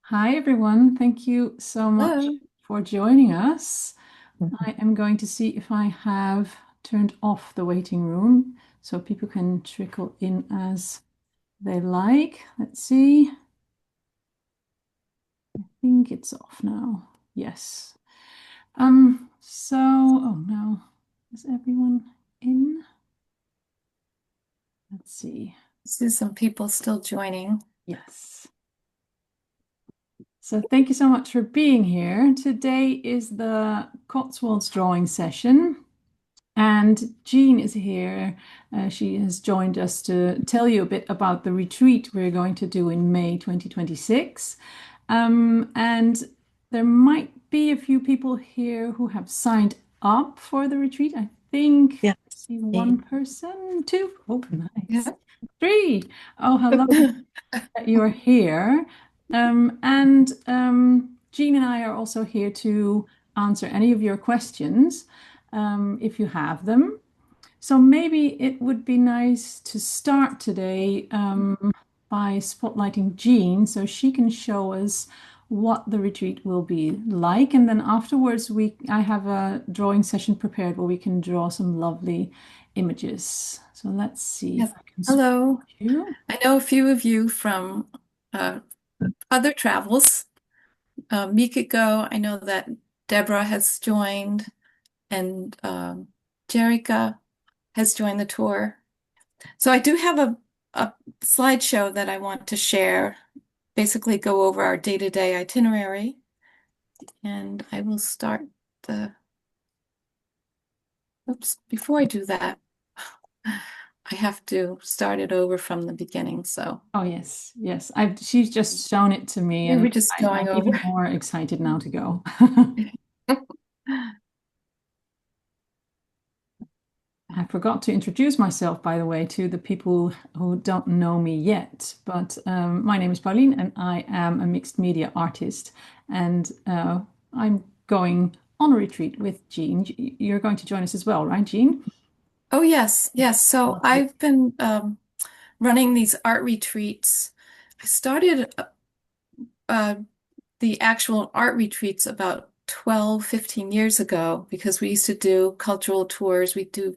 Hi, everyone. Thank you so much Hello. for joining us. I am going to see if I have turned off the waiting room so people can trickle in as they like. Let's see. I think it's off now. Yes. Oh no. Is everyone in? Let's see. I see some people still joining. Yes. So thank you so much for being here. Today is the Cotswolds drawing session. And Jeanne is here. She has joined us to tell you a bit about the retreat we're going to do in May 2026. And there might be a few people here who have signed up for the retreat. I think Yeah. I see one person, two. Oh, nice. Yeah. Three. Oh, how lovely that you're here. Jeanne and I are also here to answer any of your questions if you have them. So maybe it would be nice to start today by spotlighting Jeanne so she can show us what the retreat will be like. And then afterwards, I have a drawing session prepared where we can draw some lovely images. So let's see if Yes. I can spot Hello. you. I know a few of you from uh, other travels. A week ago, I know that Deborah has joined and Jerica has joined the tour. So I do have a slideshow that I want to share, basically go over our day-to-day itinerary. And I will start the, oops, before I do that. I have to start it over from the beginning. So Oh yes, yes. She's just shown it to me, maybe and we're just I'm going even over. more excited now to go. I forgot to introduce myself, by the way, to the people who don't know me yet. But my name is Pauline, and I am a mixed media artist. And I'm going on a retreat with Jeanne. You're going to join us as well, right, Jeanne? Oh, yes, yes. So Lovely. I've been running these art retreats. I started uh, the actual art retreats about 12, 15 years ago because we used to do cultural tours. We do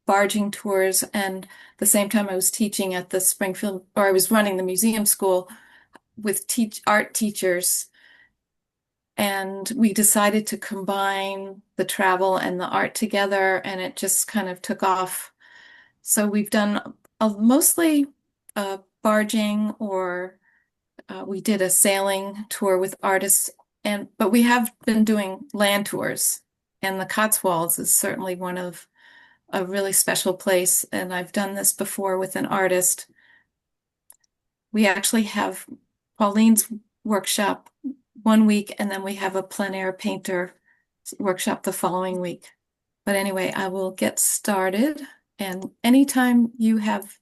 barging tours. And the same time I was teaching at the Springfield, or I was running the museum school with art teachers. And we decided to combine the travel and the art together, and it just kind of took off. So we've done mostly barging, or we did a sailing tour with artists, and but we have been doing land tours, and the Cotswolds is certainly one of a really special place. And I've done this before with an artist. We actually have Pauline's workshop one week, and then we have a plein air painter workshop the following week. But anyway, I will get started. And anytime you have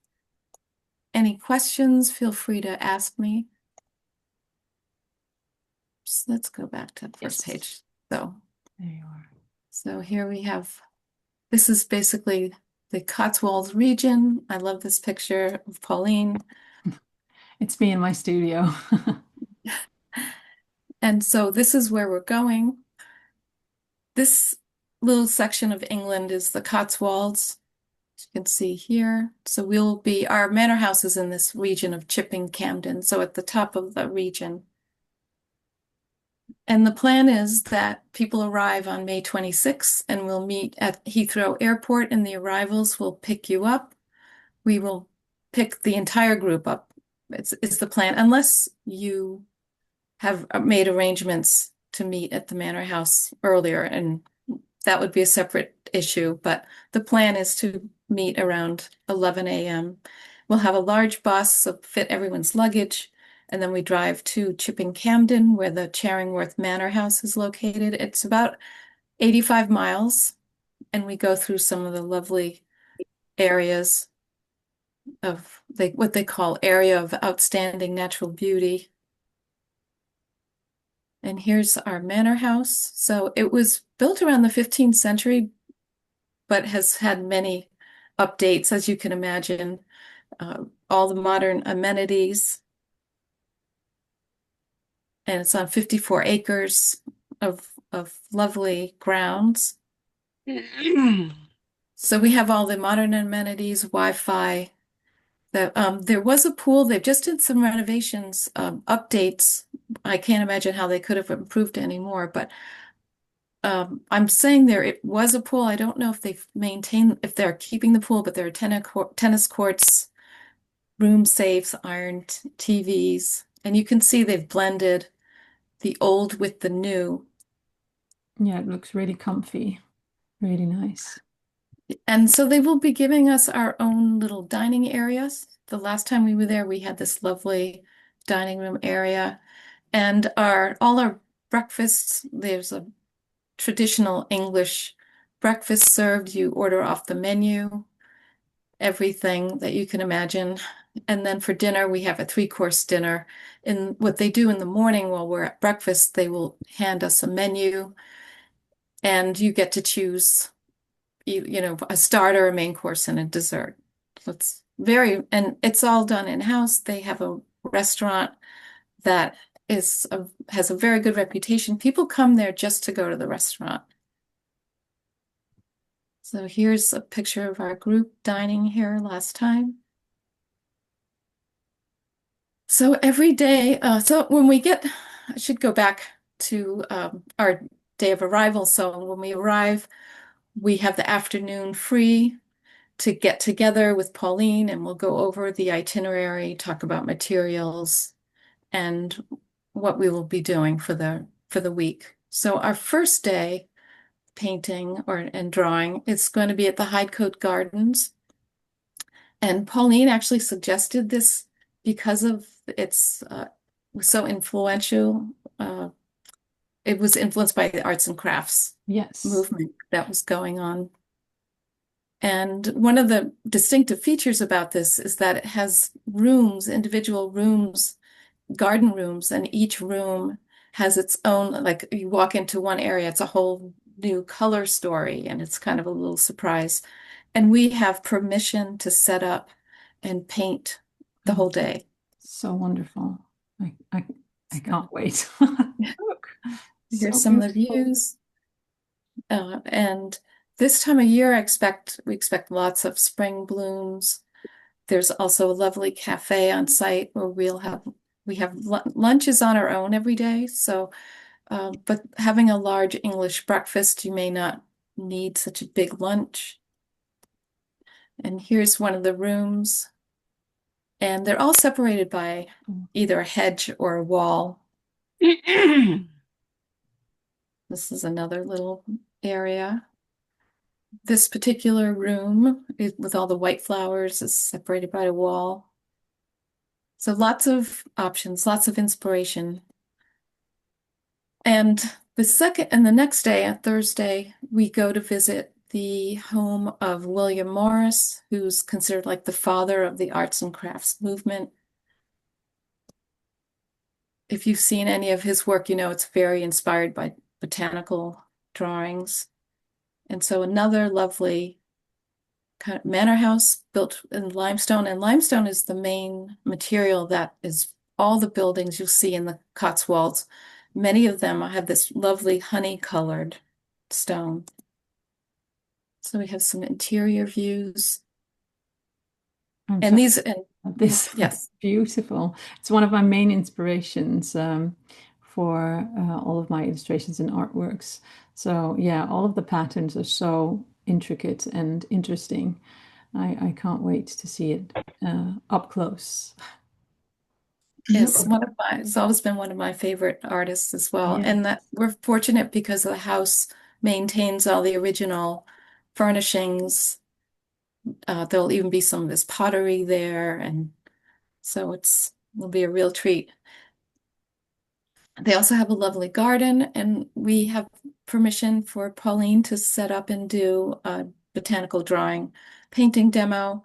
any questions, feel free to ask me. So let's go back to the first Yes, page. So, there you are. so here we have, this is basically the Cotswolds region. I love this picture of Pauline. It's me in my studio. And so this is where we're going. This little section of England is the Cotswolds, as you can see here. So our manor house is in this region of Chipping Camden, so at the top of the region. And the plan is that people arrive on May 26th and we'll meet at Heathrow Airport, and the arrivals will pick you up. We will pick the entire group up. It's the plan, unless you have made arrangements to meet at the manor house earlier, and that would be a separate issue. But the plan is to meet around 11 a.m. We'll have a large bus to fit everyone's luggage, and then we drive to Chipping Campden, where the Charingworth Manor House is located. It's about 85 miles, and we go through some of the lovely areas of what they call area of outstanding natural beauty. And here's our manor house. So it was built around the 15th century, but has had many updates, as you can imagine. All the modern amenities. and it's on 54 acres of lovely grounds. So we have all the modern amenities, Wi-Fi. There was a pool. They've just did some renovations, updates. I can't imagine how they could have improved any more, but I'm saying there it was a pool. I don't know if they've maintained, if they're keeping the pool, but there are tennis courts, room safes, iron TVs, and you can see they've blended the old with the new. Yeah, it looks really comfy, really nice. And so they will be giving us our own little dining areas. The last time we were there, we had this lovely dining room area, and our all our breakfasts, there's a traditional English breakfast served. You order off the menu, everything that you can imagine. And then for dinner, we have a three-course dinner. And what they do in the morning while we're at breakfast, they will hand us a menu, and you get to choose, a starter, a main course, and a dessert. So and it's all done in-house. They have a restaurant that has a very good reputation. People come there just to go to the restaurant. So here's a picture of our group dining here last time. So every day, so when we get, I should go back to our day of arrival. So when we arrive, we have the afternoon free to get together with Pauline, and we'll go over the itinerary, talk about materials, and what we will be doing for the week. So our first day painting and drawing is going to be at the Hidecote Gardens. And Pauline actually suggested this because of its was so influential. It was influenced by the arts and crafts Yes. movement that was going on. And one of the distinctive features about this is that it has rooms, individual rooms, garden rooms, and each room has its own, like you walk into one area, it's a whole new color story, and it's kind of a little surprise. And we have permission to set up and paint the Oh, whole day. so wonderful. I So can't wait. Look, so here's some of the beautiful. views. And this time of year, we expect lots of spring blooms. There's also a lovely cafe on site where we have lunches on our own every day. So, but having a large English breakfast, you may not need such a big lunch. And here's one of the rooms, and they're all separated by either a hedge or a wall. This is another little area. This particular room with all the white flowers is separated by a wall. So lots of options, lots of inspiration. And the next day, on Thursday, we go to visit the home of William Morris, who's considered like the father of the arts and crafts movement. If you've seen any of his work, you know it's very inspired by botanical drawings. And so another lovely kind of manor house built in limestone, and limestone is the main material that is all the buildings you'll see in the Cotswolds. Many of them have this lovely honey-colored stone. So we have some interior views. I'm And so these, and this looks yes, beautiful. It's one of my main inspirations for all of my illustrations and artworks. So yeah, all of the patterns are so intricate and interesting. I can't wait to see it up close. it's always been one of my favorite artists as well. Yeah. And that we're fortunate because the house maintains all the original furnishings. There'll even be some of this pottery there, and so will be a real treat. They also have a lovely garden, and we have permission for Pauline to set up and do a botanical drawing painting demo.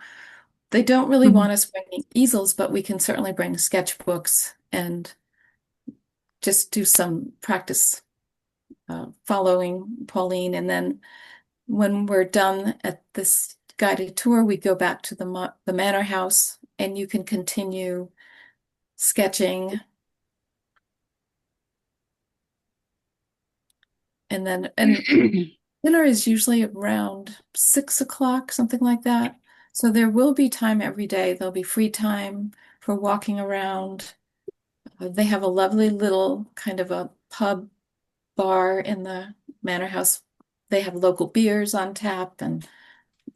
They don't really Mhm. want us bringing easels, but we can certainly bring sketchbooks and just do some practice following Pauline. And then when we're done at this guided tour, we go back to the manor house, and you can continue sketching And dinner is usually around 6 o'clock, something like that. So there will be time every day. There'll be free time for walking around. They have a lovely little kind of a pub bar in the manor house. They have local beers on tap and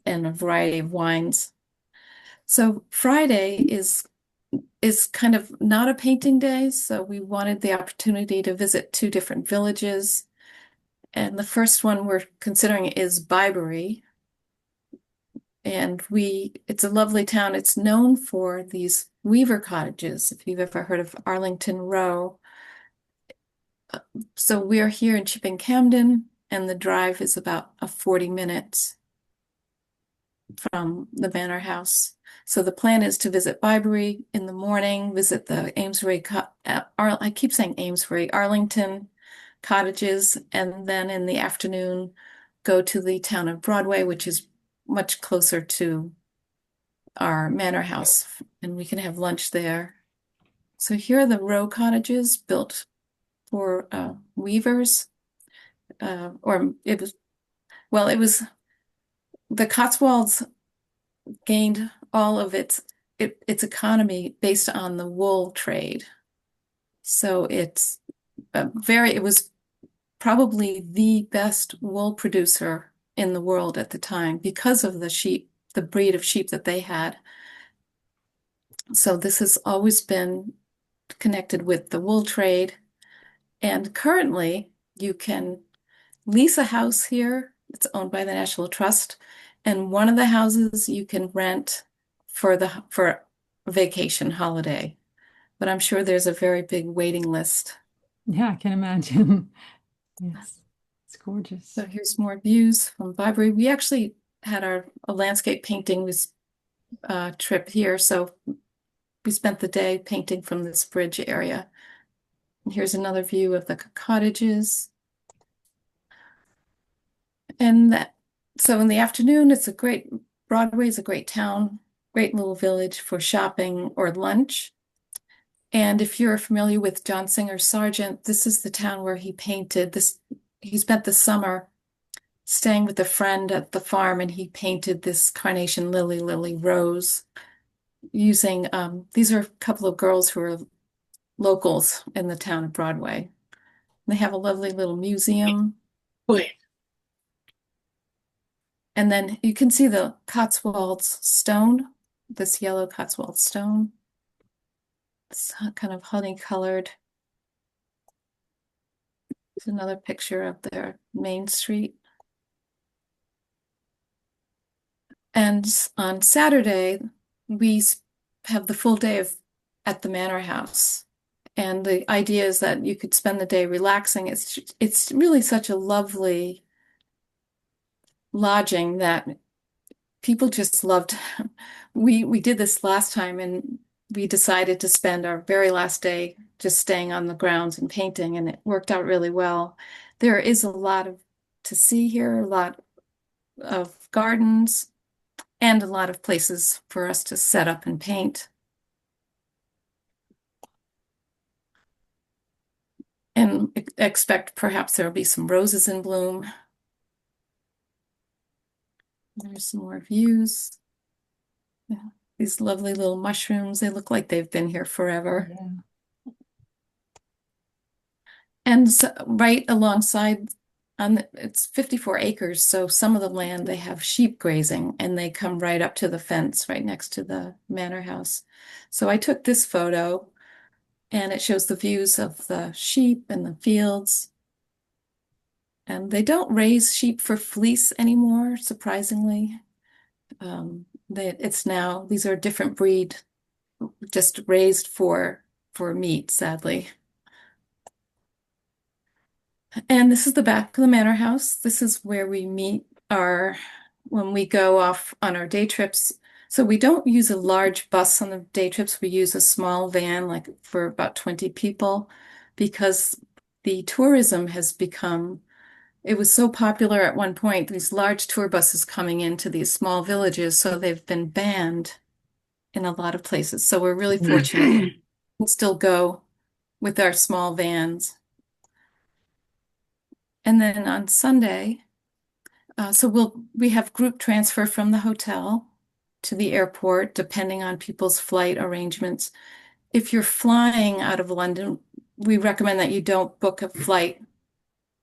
a variety of wines. So Friday is kind of not a painting day, so we wanted the opportunity to visit two different villages. And the first one we're considering is Byberry. And it's a lovely town. It's known for these weaver cottages, if you've ever heard of Arlington Row. So we are here in Chipping Camden, and the drive is about a 40 minutes from the manor house. So the plan is to visit Byberry in the morning, visit the I keep saying Amesbury, Arlington cottages, and then in the afternoon go to the town of Broadway, which is much closer to our manor house, and we can have lunch there. So here are the row cottages built for weavers, or it was the Cotswolds gained all of its economy based on the wool trade. So it was probably the best wool producer in the world at the time because of the breed of sheep that they had. So this has always been connected with the wool trade. And currently, you can lease a house here. It's owned by the National Trust. And one of the houses you can rent for a vacation holiday. But I'm sure there's a very big waiting list. Yeah, I can imagine. Yes, it's So gorgeous. here's more views from Vibrary. We actually had a landscape painting trip here. So we spent the day painting from this bridge area. And here's another view of the cottages. And so in the afternoon, Broadway is a great town, great little village for shopping or lunch. And if you're familiar with John Singer Sargent, this is the town where he painted this. He spent the summer staying with a friend at the farm, and he painted this carnation lily rose using, these are a couple of girls who are locals in the town of Broadway. They have a lovely little museum. Wait, And then you can see the Cotswolds stone, this yellow Cotswold stone. It's kind of honey colored. There's another picture of their main street. And on Saturday, we have the full day at the manor house. And the idea is that you could spend the day relaxing. It's really such a lovely lodging that people just loved. We did this last time, and we decided to spend our very last day just staying on the grounds and painting, and it worked out really well. There is a lot to see here, a lot of gardens, and a lot of places for us to set up and paint. And expect perhaps there'll be some roses in bloom. There's some more views. Yeah. These lovely little mushrooms, they look like they've been here forever. Yeah. And so, right alongside, it's 54 acres, so some of the land they have sheep grazing, and they come right up to the fence right next to the manor house. So I took this photo, and it shows the views of the sheep and the fields. And they don't raise sheep for fleece anymore, surprisingly. These are a different breed, just raised for meat, sadly. And this is the back of the manor house. This is where we meet when we go off on our day trips. So we don't use a large bus on the day trips. We use a small van, like for about 20 people, because the tourism it was so popular at one point, these large tour buses coming into these small villages, so they've been banned in a lot of places. So we're really fortunate we can still go with our small vans. And then on Sunday, we have group transfer from the hotel to the airport, depending on people's flight arrangements. If you're flying out of London, we recommend that you don't book a flight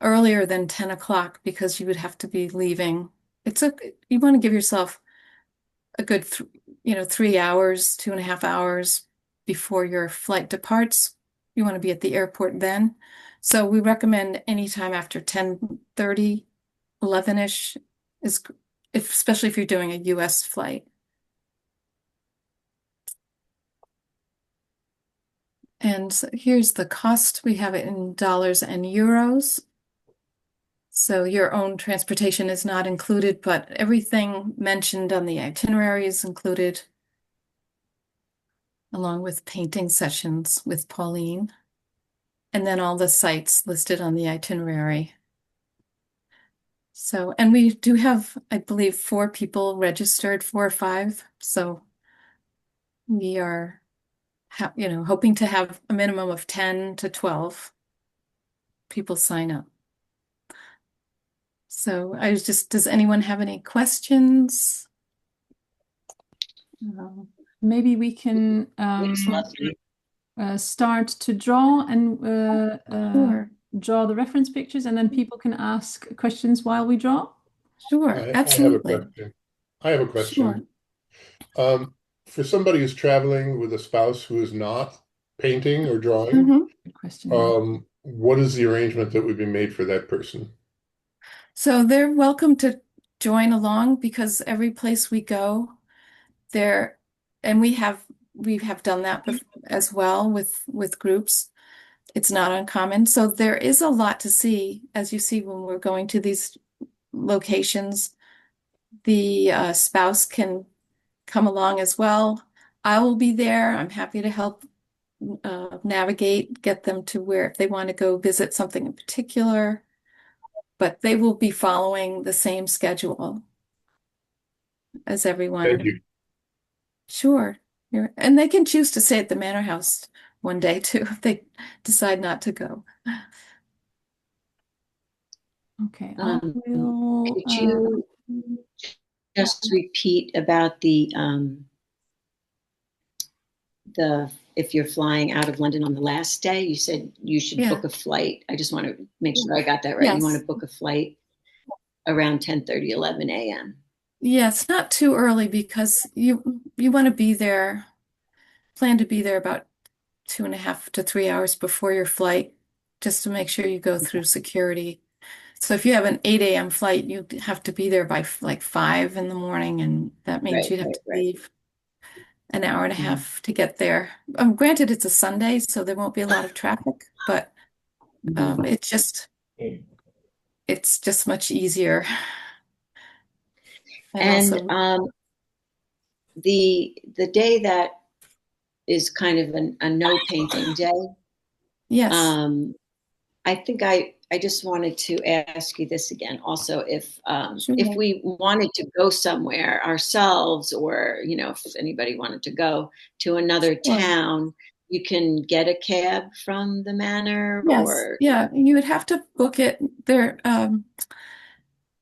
earlier than 10 o'clock because you would have to be leaving. You want to give yourself a good, 3 hours, 2.5 hours before your flight departs. You want to be at the airport then. So we recommend anytime after 10:30, 11-ish is, especially if you're doing a US flight. And so here's the cost. We have it in dollars and euros. So your own transportation is not included, but everything mentioned on the itinerary is included, along with painting sessions with Pauline, and then all the sites listed on the itinerary. So, and we do have, I believe, 4 people registered, 4 or 5. So we are, hoping to have a minimum of 10 to 12 people sign up. So does anyone have any questions? Maybe we can Looks lovely. start to draw and Sure, draw the reference pictures, and then people can ask questions while we draw. sure, I have a absolutely. question. I have a Sure. question. For somebody who's traveling with a spouse who is not painting or drawing, Mhm. Good question. what is the arrangement that would be made for that person? So they're welcome to join along because every place we go, there, and we have done that as well with groups. It's not uncommon. So there is a lot to see, as you see when we're going to these locations. The spouse can come along as well. I will be there. I'm happy to help navigate, get them to where if they want to go visit something in particular, but they will be following the same schedule as Thank everyone. you. Sure. And they can choose to stay at the Manor House one day too if they decide not to go. Okay, I will. Could you just repeat about the if you're flying out of London on the last day? You said you should Yeah. book a flight. I just want to make sure I got that right. You want Yes. to book a flight around 10:30, 11 a.m. Yes, not too early because you want to be there, plan to be there about 2.5 to 3 hours before your flight, just to make sure you go through security. So if you have an 8 a.m. flight, you have to be there by like 5 in the morning, and that means Right, you'd have right, to right. leave an hour and a Mhm. half to get there. Granted, it's a Sunday, so there won't be a lot of traffic, but Mhm. it's just much easier. And And also, the day that is kind of a no painting day. yes, Um, I think I just wanted to ask you this again. Also, if sure. we wanted to go somewhere ourselves, or if anybody wanted to go to another Sure. town, you can get a cab from the manor, Yes, or yeah, you would have to book it.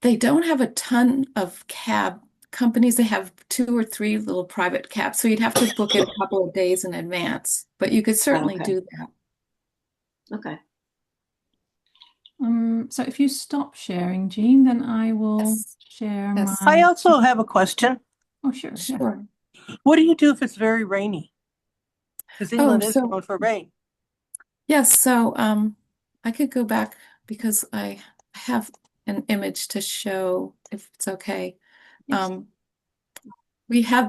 They don't have a ton of cab companies. They have 2 or 3 little private cabs, so you'd have to book it a couple of days in advance, but you could oh, certainly okay, do that. okay. So if you stop sharing, Jean, then I will Yes, share yes, I my. also have a question. Oh, sure. Yeah. sure. What do you do if it's very rainy? Because Oh, England is so known for rain. yes, so I could go back because I have an image to show if it's okay. Yes. Um,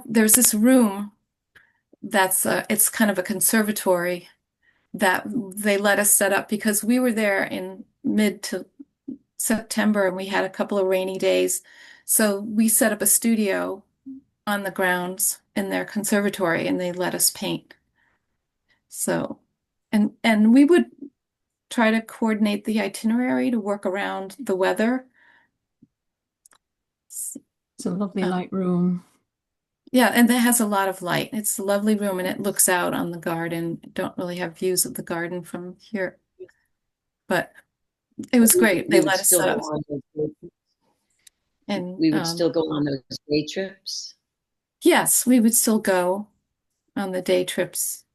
there's this room it's kind of a conservatory that they let us set up because we were there in mid to September and we had a couple of rainy days. So we set up a studio on the grounds in their conservatory and they let us paint. So, and we would try to coordinate the itinerary to work around the weather. It's a lovely Uh, light room. yeah, and that has a lot of light. It's a lovely room and it looks out on the garden. Don't really have views of the garden from here, but It was great. We They would let us still go on those, and we would still go on those day trips. yes, we would still go on the day trips.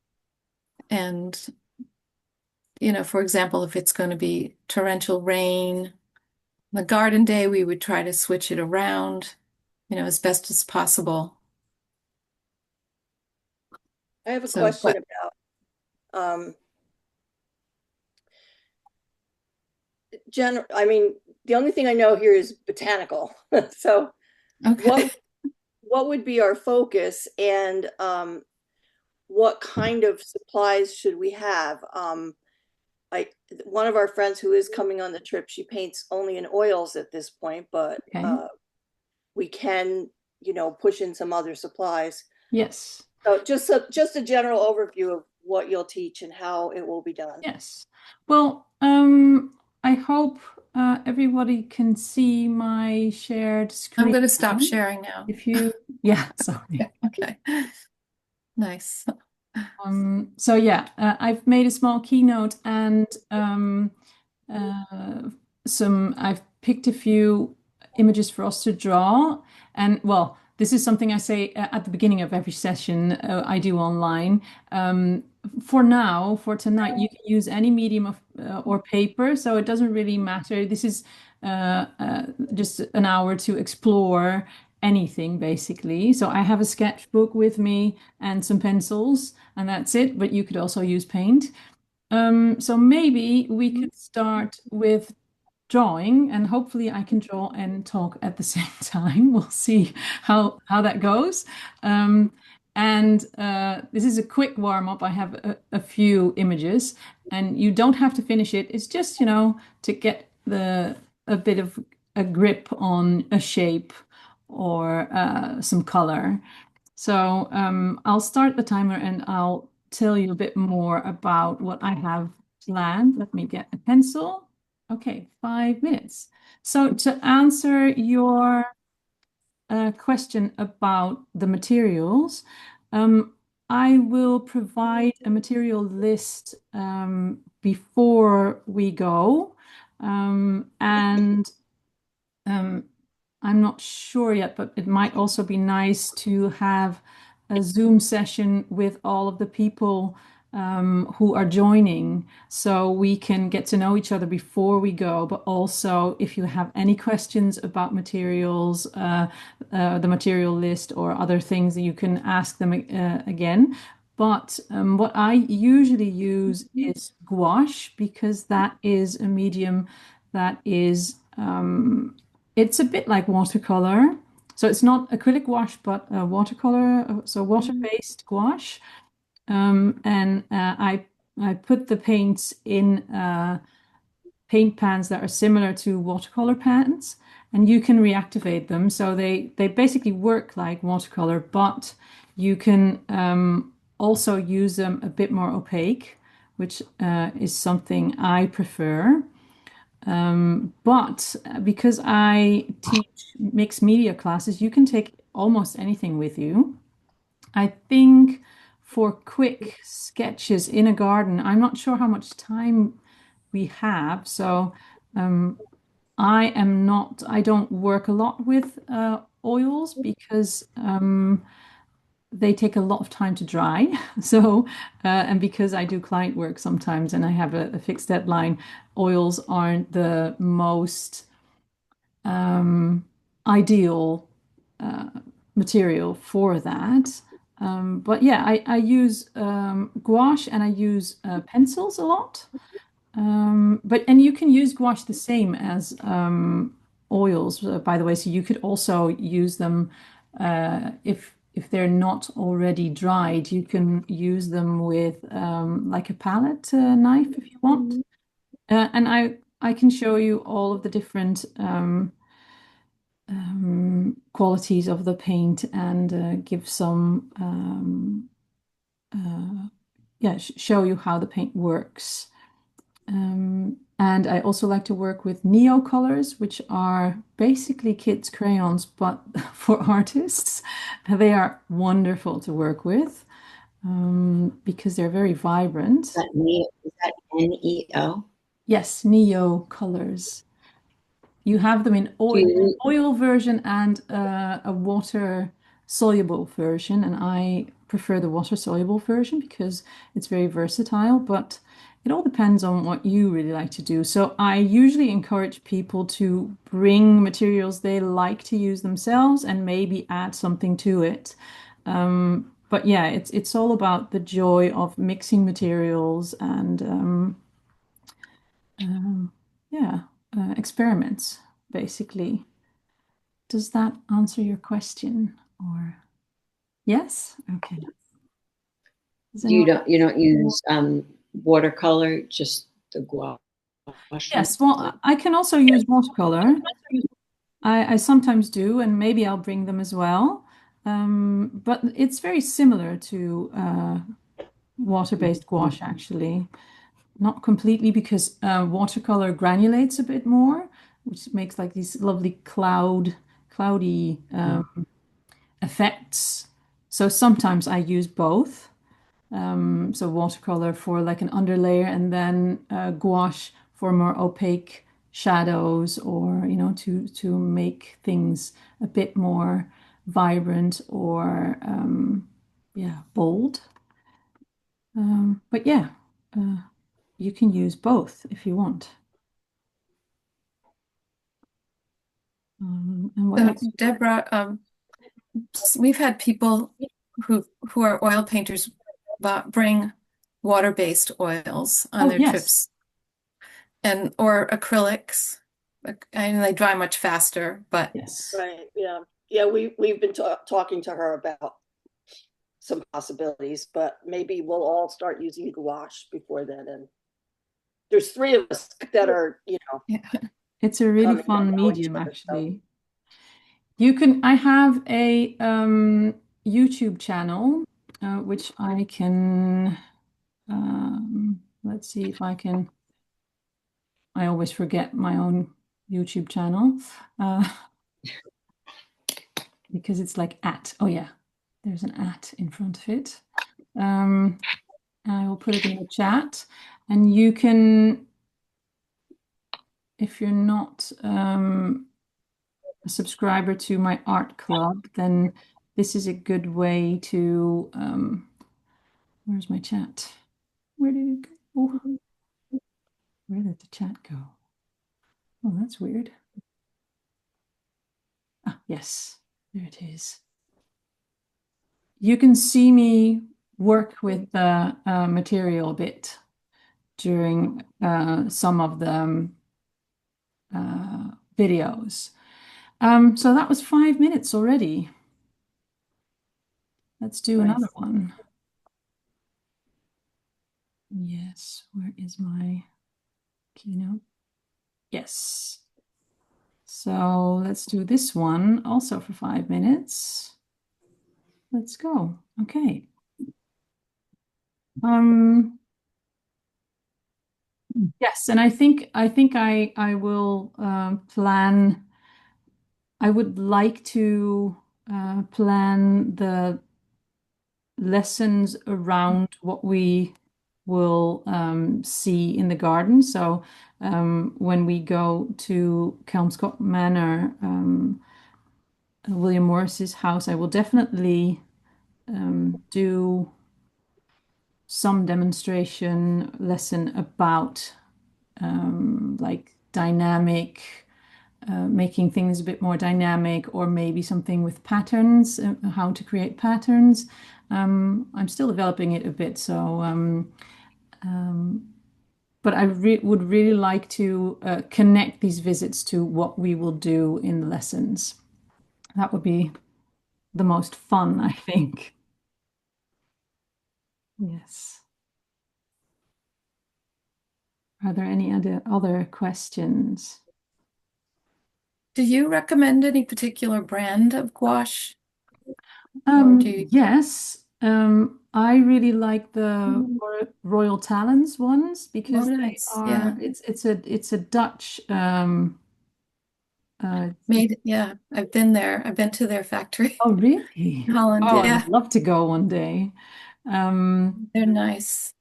And, for example, if it's going to be torrential rain, the garden day, we would try to switch it around, as best as possible. I have a So, question but about I mean, the only thing I know here is botanical. So okay. what would be our focus, and what kind of supplies should we have? Like one of our friends who is coming on the trip, she paints only in oils at this point, but Okay. we can, push in some other supplies. Yes. So just a general overview of what you'll teach and how it will be done. Yes. Well, I hope everybody can see my shared I'm screen going to stop now. sharing now. If you, yeah, sorry. Okay. Nice. So yeah, I've made a small keynote and I've picked a few images for us to draw. And well, this is something I say at the beginning of every session I do online. For now, for tonight, you can use any medium of or paper, so it doesn't really matter. This is just an hour to explore anything basically. So I have a sketchbook with me and some pencils, and that's it. But you could also use paint. So maybe we could start with drawing, and hopefully I can draw and talk at the same time. We'll see how that goes. And this is a quick warm up. I have a few images, and you don't have to finish it. It's just, to get a bit of a grip on a shape or some color. So I'll start the timer and I'll tell you a bit more about what I have planned. Let me get a pencil. Okay, 5 minutes. So to answer your question about the materials, I will provide a material list before we go. And I'm not sure yet, but it might also be nice to have a Zoom session with all of the people who are joining so we can get to know each other before we go. But also, if you have any questions about materials, the material list, or other things, you can ask them again. But what I usually use is gouache because that is a medium that is it's a bit like watercolor. So it's not acrylic gouache, but watercolor, so water-based gouache. And I put the paints in paint pans that are similar to watercolor pans, and you can reactivate them. So they basically work like watercolor, but you can also use them a bit more opaque, which is something I prefer. But because I teach mixed media classes, you can take almost anything with you. I think for quick sketches in a garden, I'm not sure how much time we have. So I don't work a lot with oils because they take a lot of time to dry. So, and because I do client work sometimes and I have a fixed deadline, oils aren't the most ideal material for that. But yeah, I use gouache and I use pencils a lot. And you can use gouache the same as oils, by the way. So you could also use them if they're not already dried. You can use them with like a palette knife if you want. And I can show you all of the different qualities of the paint and give some yeah, show you how the paint works. And I also like to work with neo colors, which are basically kids' crayons, but for artists. They are wonderful to work with because they're very vibrant. Is that NEO? Yes, Neo colors. You have them in Do you, oil version and a water soluble version, and I prefer the water soluble version because it's very versatile, but it all depends on what you really like to do. So I usually encourage people to bring materials they like to use themselves and maybe add something to it. But yeah, it's all about the joy of mixing materials and yeah, experiments, basically. Does that answer your question? Or yes? Okay. Does anyone? you don't use watercolor, just the gouache Yes, well, I can also use watercolor. I sometimes do, and maybe I'll bring them as well. But it's very similar to water-based gouache, actually. Not completely because watercolor granulates a bit more, which makes like these lovely cloudy effects. So sometimes I use both. So watercolor for like an underlayer and then gouache for more opaque shadows or, to make things a bit more vibrant or, yeah, bold. But yeah, uh, you can use both if you want. And what So, else? Deborah, we've had people who are oil painters bring water-based oils on Oh, their yes. trips and or acrylics. And they dry much faster, but Yes. Right, yeah. Yeah, we've been talking to her about some possibilities, but maybe we'll all start using gouache before then. And there's three of us that are, yeah. It's a really coming to fun know each medium, other. So actually. I have a YouTube channel, which I can, let's see if I can, I always forget my own YouTube channel, uh, because it's like at, oh yeah, there's an at in front of it. Um, I will put it in the chat, and you can, if you're not a subscriber to my art club, then this is a good way to, where's my chat? Where did it go? Where did the chat go? Oh, that's weird. Ah, yes, there it is. You can see me work with the material a bit during some of the videos. So that was 5 minutes already. Let's do another Nice. one. Yes, where is my keynote? Yes. So let's do this one also for 5 minutes. Let's go. Okay. Um, yes, and I think I will plan. I would like to plan the lessons around what we will see in the garden. So when we go to Kelmscott Manor, William Morris's house, I will definitely do some demonstration lesson about like dynamic, making things a bit more dynamic, or maybe something with patterns, how to create patterns. I'm still developing it a bit, so but I re would really like to connect these visits to what we will do in the lessons. That would be the most fun, I think. Yes. Are there any other questions? Do you recommend any particular brand of gouache? Or do you Yes, I really like the Royal Talens ones Oh, because they nice. are Yeah. it's a Dutch Yeah. I've been there. I've been to their factory oh really? in Holland. Oh, I would Yeah. love to go one day. Um, They're nice.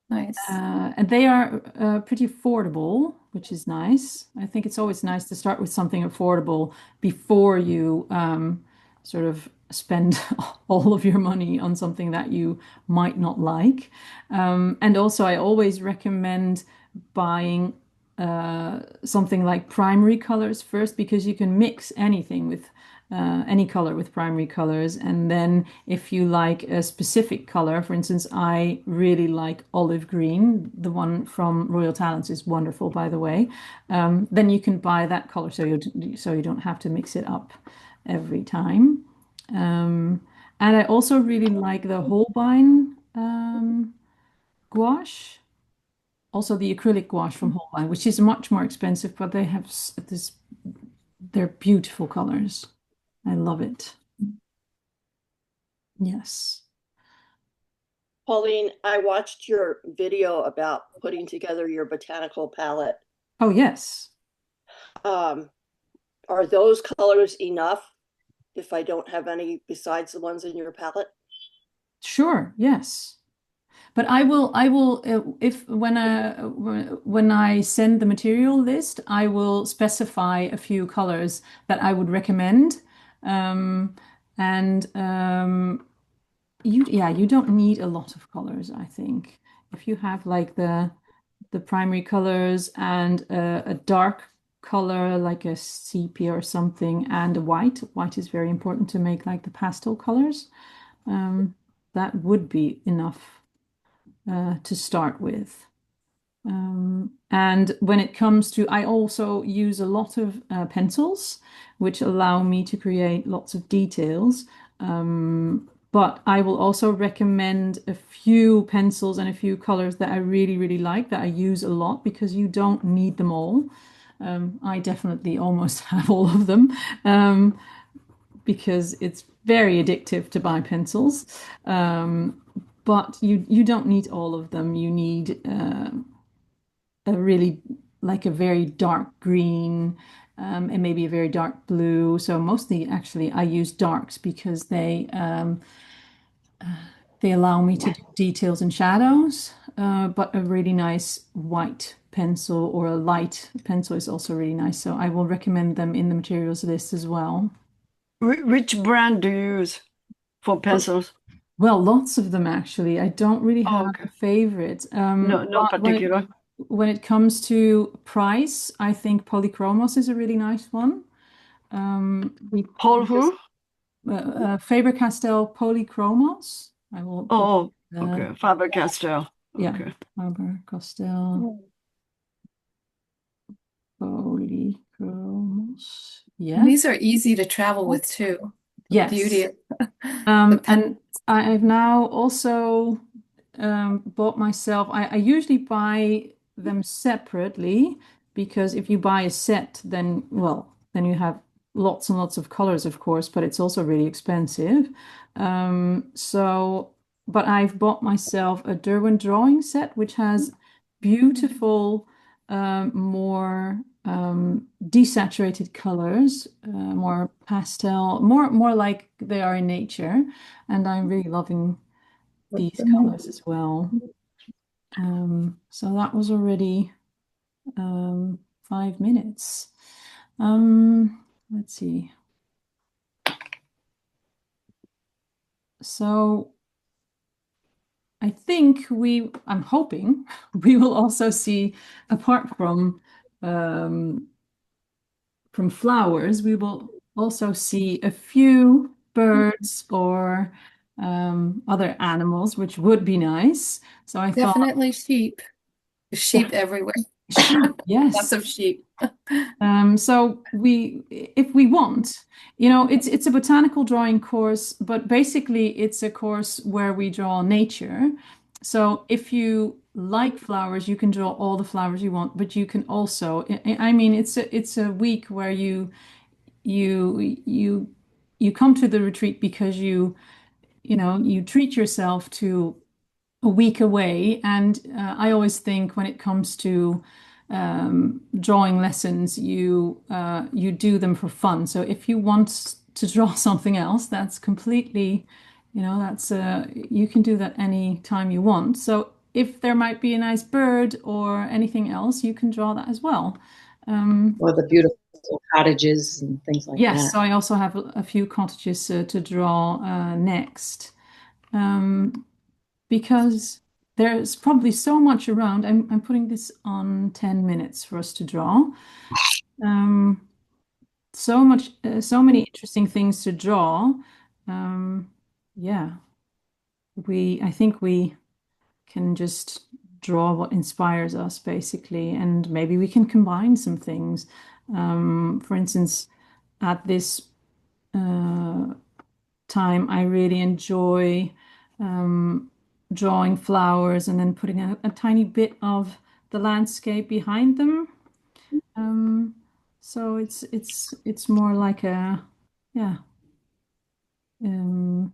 Nice. And they are pretty affordable, which is nice. I think it's always nice to start with something affordable before you sort of spend all of your money on something that you might not like. And also, I always recommend buying something like primary colors first because you can mix anything with any color with primary colors. And then if you like a specific color, for instance, I really like olive green. The one from Royal Talents is wonderful, by the way. Then you can buy that color so you don't have to mix it up every time. And I also really like the Holbein gouache. Also the acrylic gouache from Holbein, which is much more expensive, but they have this, they're beautiful colors. I love it. Yes. Pauline, I watched your video about putting together your botanical palette. Oh, yes. Um, are those colors enough if I don't have any besides the ones in your palette? Sure. Yes. But I will, if when I send the material list, I will specify a few colors that I would recommend. Um, and yeah, you don't need a lot of colors, I think. If you have like the primary colors and a dark color like a sepia or something and a white. White is very important to make like the pastel colors. Um, that would be enough to start with. And when it comes to, I also use a lot of pencils, which allow me to create lots of details. But I will also recommend a few pencils and a few colors that I really, really like that I use a lot because you don't need them all. I definitely almost have all of them because it's very addictive to buy pencils. But you don't need all of them. You need a really like a very dark green and maybe a very dark blue. So mostly actually I use darks because they allow me to do details and shadows. But a really nice white pencil or a light pencil is also really nice. So I will recommend them in the materials list as well. Which brand do you use for pencils? Well, lots of them actually. I don't really Oh, have okay. a favorite. No But particular. when it comes to price, I think Polychromos is a really nice one. Paul Because who? Faber-Castell Polychromos. I will put Oh, uh, okay. Faber-Castell. yeah, Okay. Faber-Castell Polychromos. And Yes. these are easy to travel with too. The beauty Yes. of the pen. And I've now also bought myself, I usually buy them separately because if you buy a set, then, well, then you have lots and lots of colors, of course, but it's also really expensive. So, but I've bought myself a Derwent drawing set, which has beautiful, more desaturated colors, more pastel, more like they are in nature. And I'm really loving these colors as well. So that was already 5 minutes. Let's see. So I think I'm hoping we will also see, apart from flowers, we will also see a few birds or other animals, which would be nice. So I thought, Definitely sheep. There's sheep everywhere. sheep, Lots yes. of sheep. So if we want, it's a botanical drawing course, but basically it's a course where we draw nature. So if you like flowers, you can draw all the flowers you want, but you can also, I mean, it's a week where you you you come to the retreat because you treat yourself to a week away. And I always think when it comes to drawing lessons, you do them for fun. So if you want to draw something else, that's completely, that's you can do that any time you want. So if there might be a nice bird or anything else, you can draw that as well. Or the beautiful cottages and things like Yes, that. so I also have a few cottages to draw next. Because there's probably so much around. I'm putting this on 10 minutes for us to draw. Um, so much, so many interesting things to draw. Um, yeah, I think we can just draw what inspires us basically, and maybe we can combine some things. For instance, at this time, I really enjoy drawing flowers and then putting a tiny bit of the landscape behind them. Um, so it's more like a yeah. Um,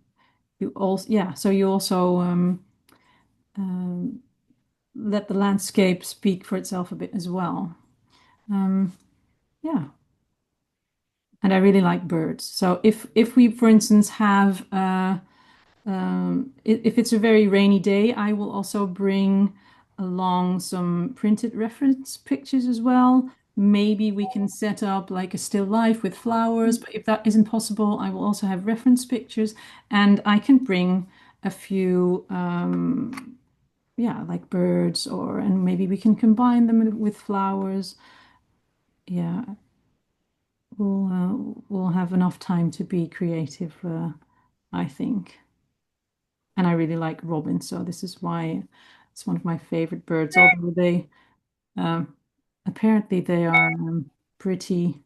you also So you also um, let the landscape speak for itself a bit as well. Um, yeah, and I really like birds. So if we, for instance, have if it's a very rainy day, I will also bring along some printed reference pictures as well. Maybe we can set up like a still life with flowers, but if that isn't possible, I will also have reference pictures and I can bring a few, yeah, like birds and maybe we can combine them with flowers. Yeah, we'll have enough time to be creative, I think. And I really like robins, so this is why it's one of my favorite birds. Although they um, apparently they are pretty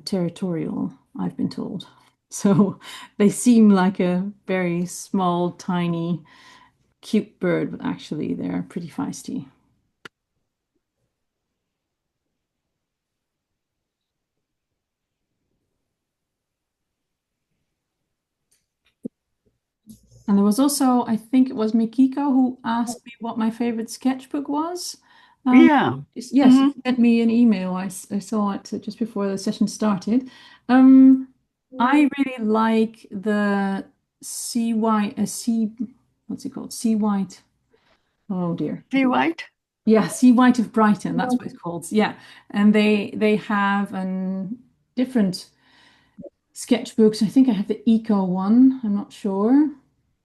territorial, I've been told. So they seem like a very small, tiny, cute bird, but actually they're pretty feisty. And there was also, I think it was Mikiko who asked me what my favorite sketchbook was. Yeah. Yes, Hmm. you sent me an email. I saw it just before the session started. Um, I really like the sea white, what's it called? Sea white. Oh dear. See white? Yeah, Sea White of Brighton. That's what it's called. Yeah, and they have different sketchbooks. I think I have the eco one. I'm not sure.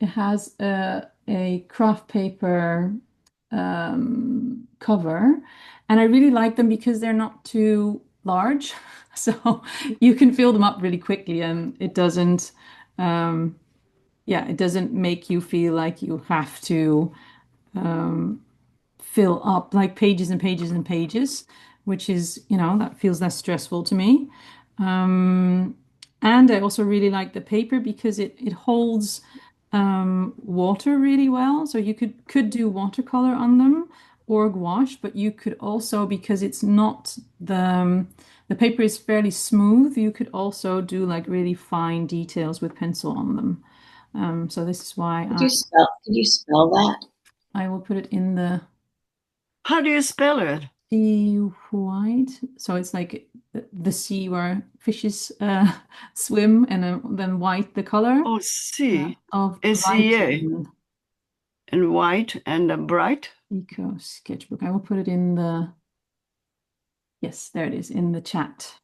It has a craft paper cover, and I really like them because they're not too large, so you can fill them up really quickly, and it doesn't, yeah, it doesn't make you feel like you have to fill up like pages and pages and pages, which is, that feels less stressful to me. Um, and I also really like the paper because it holds water really well. So you could do watercolor on them or gouache, but you could also, because it's not the paper is fairly smooth, you could also do like really fine details with pencil on them. So this is why Could you spell that? I will put it in the How do you spell it? sea white. So it's like the sea where fishes swim, and then white, the color Oh, C. of SEA. Brighton And white and bright. Eco Sketchbook. I will put it in the, yes, there it is in the chat.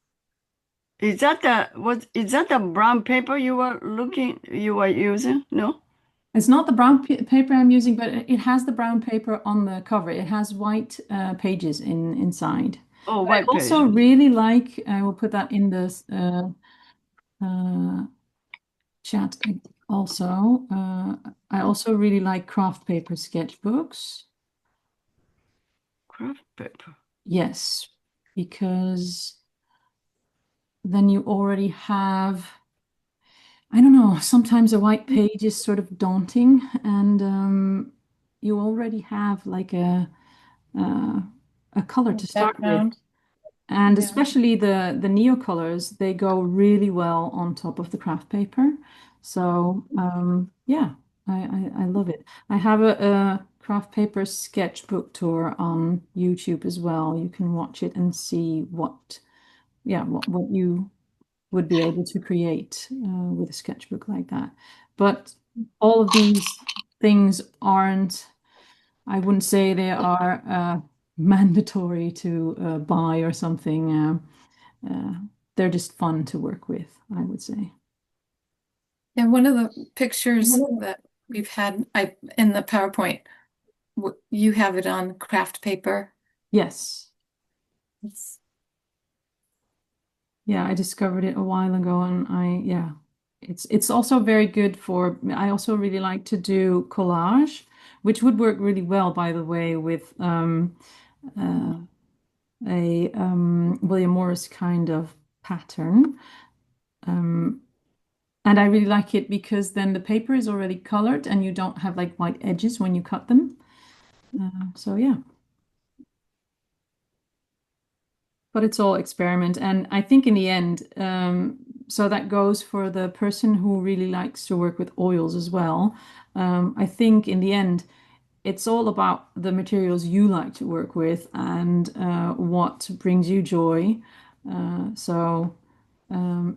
Is that the brown paper you were using? No? It's not the brown paper I'm using, but it has the brown paper on the cover. It has white pages inside. Oh, But I white page. also really like, I will put that in this chat also. I also really like craft paper sketchbooks. Craft paper. Yes, because then you already have, I don't know, sometimes a white page is sort of daunting, and you already have like uh, a color to start with. Background. And Yeah. especially the neo colors, they go really well on top of the craft paper. So yeah, I love it. I have a craft paper sketchbook tour on YouTube as well. You can watch it and see what you would be able to create with a sketchbook like that. But all of these things aren't I wouldn't say they are mandatory to buy or something. They're just fun to work with, I would say. And one of the pictures that we've had in the PowerPoint, you have it on craft paper. Yes. It's, Yeah, I discovered it a while ago and yeah, it's also very good for, I also really like to do collage, which would work really well, by the way, with uh, a William Morris kind of pattern. Um, and I really like it because then the paper is already colored and you don't have like white edges when you cut them. So yeah. But it's all experiment. And I think in the end, so that goes for the person who really likes to work with oils as well. I think in the end, it's all about the materials you like to work with and what brings you joy.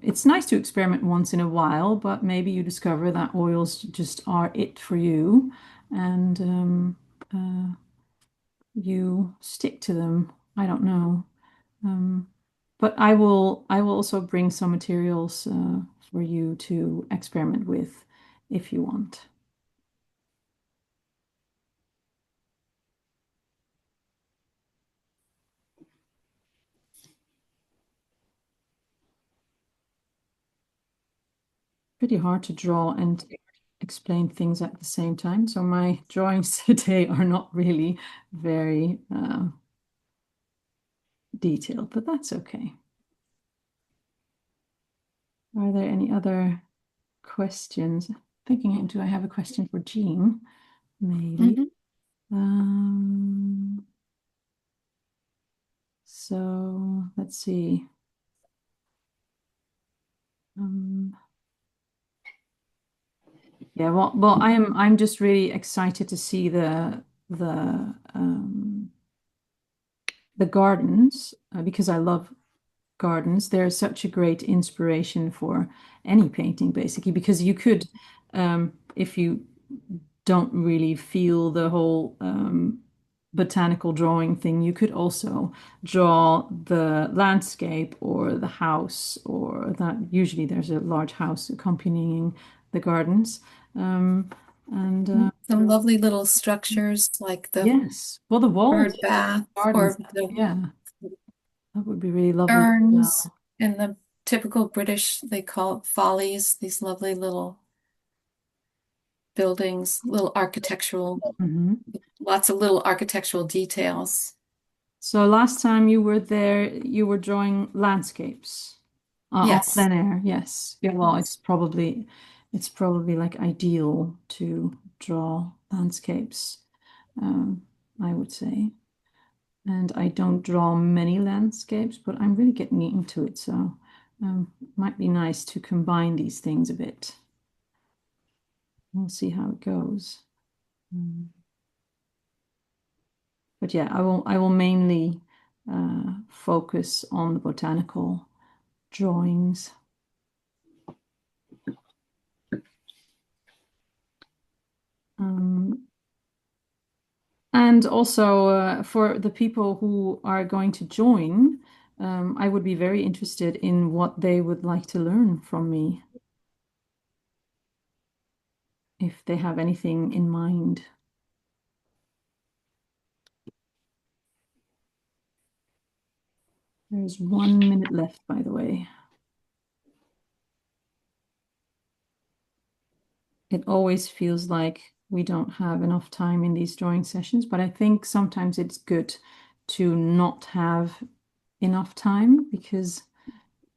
It's nice to experiment once in a while, but maybe you discover that oils just are it for you, and you stick to them. I don't know. Um, but I will also bring some materials for you to experiment with if you want. Pretty hard to draw and explain things at the same time. So my drawings today are not really very detailed, but that's okay. Are there any other questions? Thinking, do I have a question for Jeanne? Maybe. Mhm. So let's see. Um, yeah, well, I'm just really excited to see the gardens because I love gardens. They're such a great inspiration for any painting, basically, because you could, if you don't really feel the whole botanical drawing thing, you could also draw the landscape or the house, or that usually there's a large house accompanying the gardens. And Some lovely little structures like the yes, well, the walls, bird bath gardens, or the yeah, that would be really lovely as urns well. in the typical British, they call it follies, these lovely little buildings, little architectural, Mhm. lots of little architectural details. So last time you were there, you were drawing landscapes on Yes. plein air. Yes. Yeah, well, it's probably like ideal to draw landscapes, um, I would say. And I don't draw many landscapes, but I'm really getting into it. So might be nice to combine these things a bit. We'll see how it goes. But yeah, I will mainly focus on the botanical drawings. Um, and also for the people who are going to join, I would be very interested in what they would like to learn from me, if they have anything in mind. There's 1 minute left, by the way. It always feels like we don't have enough time in these drawing sessions, but I think sometimes it's good to not have enough time because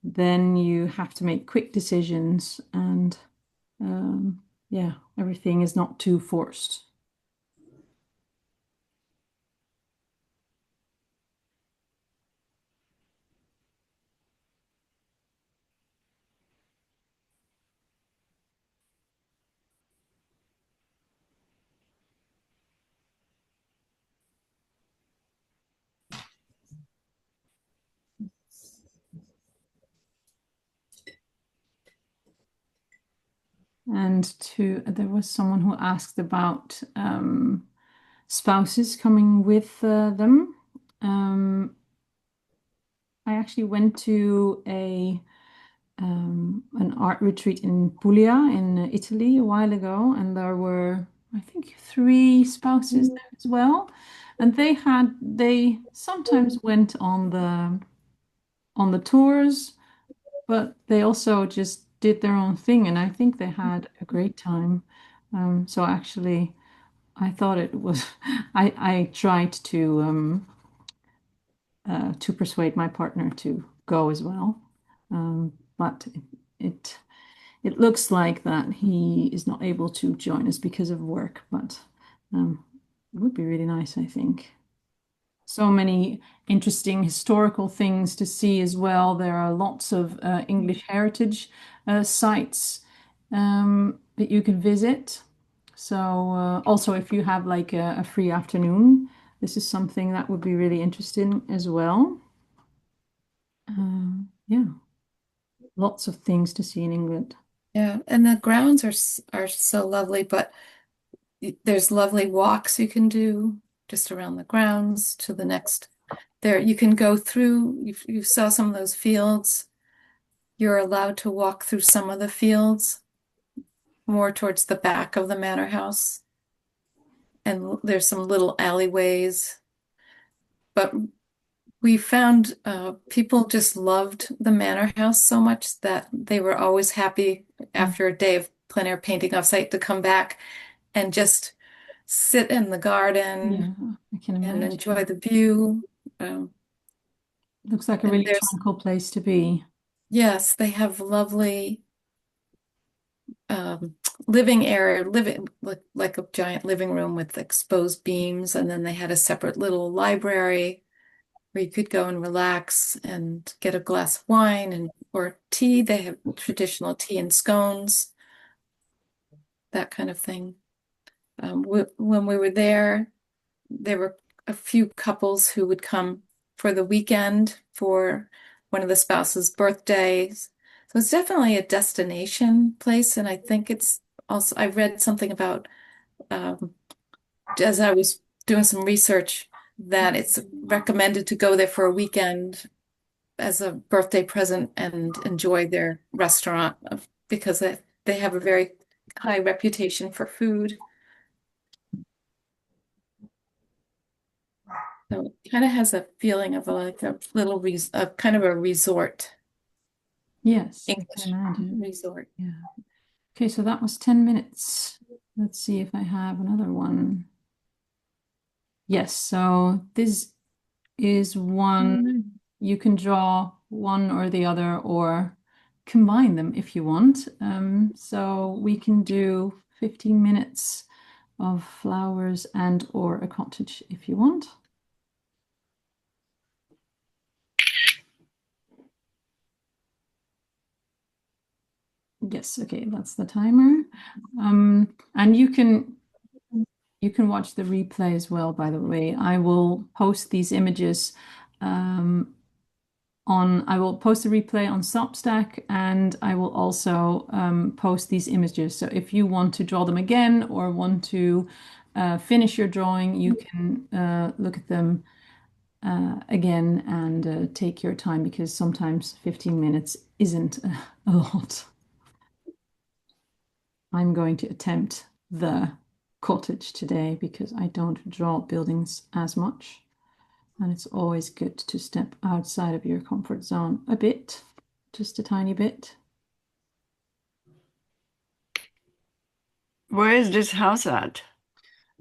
then you have to make quick decisions and yeah, everything is not too forced. And there was someone who asked about spouses coming with them. I actually went to an art retreat in Puglia in Italy a while ago, and there were, I think, 3 spouses there as well. And they sometimes went on the tours, but they also just did their own thing, and I think they had a great time. So actually, I thought it was. I tried to persuade my partner to go as well, but it it looks like that he is not able to join us because of work. But it would be really nice, I think. So many interesting historical things to see as well. There are lots of English heritage sites that you can visit. So also, if you have like a free afternoon, this is something that would be really interesting as well. Yeah, lots of things to see in England. Yeah, and the grounds are so lovely, but there's lovely walks you can do just around the grounds to the next. There, you can go through, you saw some of those fields. You're allowed to walk through some of the fields more towards the back of the manor house. And there's some little alleyways. But we found people just loved the manor house so much that they were always happy after a day of plein air painting off-site to come back and just sit in the garden Yeah, I can and imagine. enjoy the view. Um, Looks like a and really there's, tranquil place to be. yes, they have lovely um, living area, living like a giant living room with exposed beams, and then they had a separate little library where you could go and relax and get a glass of wine and or tea. They have traditional tea and scones, that kind of thing. When we were there were a few couples who would come for the weekend for one of the spouses' birthdays. So it's definitely a destination place, and I think it's also, I read something about um, as I was doing some research that it's recommended to go there for a weekend as a birthday present and enjoy their restaurant because they have a very high reputation for food. So it kind of has a feeling of like a little kind of a resort, Yes, I can English imagine. resort. Yeah. Okay, so that was 10 minutes. Let's see if I have another one. Yes, so this is one you can draw one or the other or combine them if you want. So we can do 15 minutes of flowers and or a cottage if you want. Yes, okay, that's the timer. And you can watch the replay as well, by the way. I will post these images I will post the replay on Substack, and I will also post these images. So if you want to draw them again or want to finish your drawing, you can look at them again and take your time, because sometimes 15 minutes isn't a lot. I'm going to attempt the cottage today because I don't draw buildings as much. And it's always good to step outside of your comfort zone a bit, just a tiny bit. Where is this house at?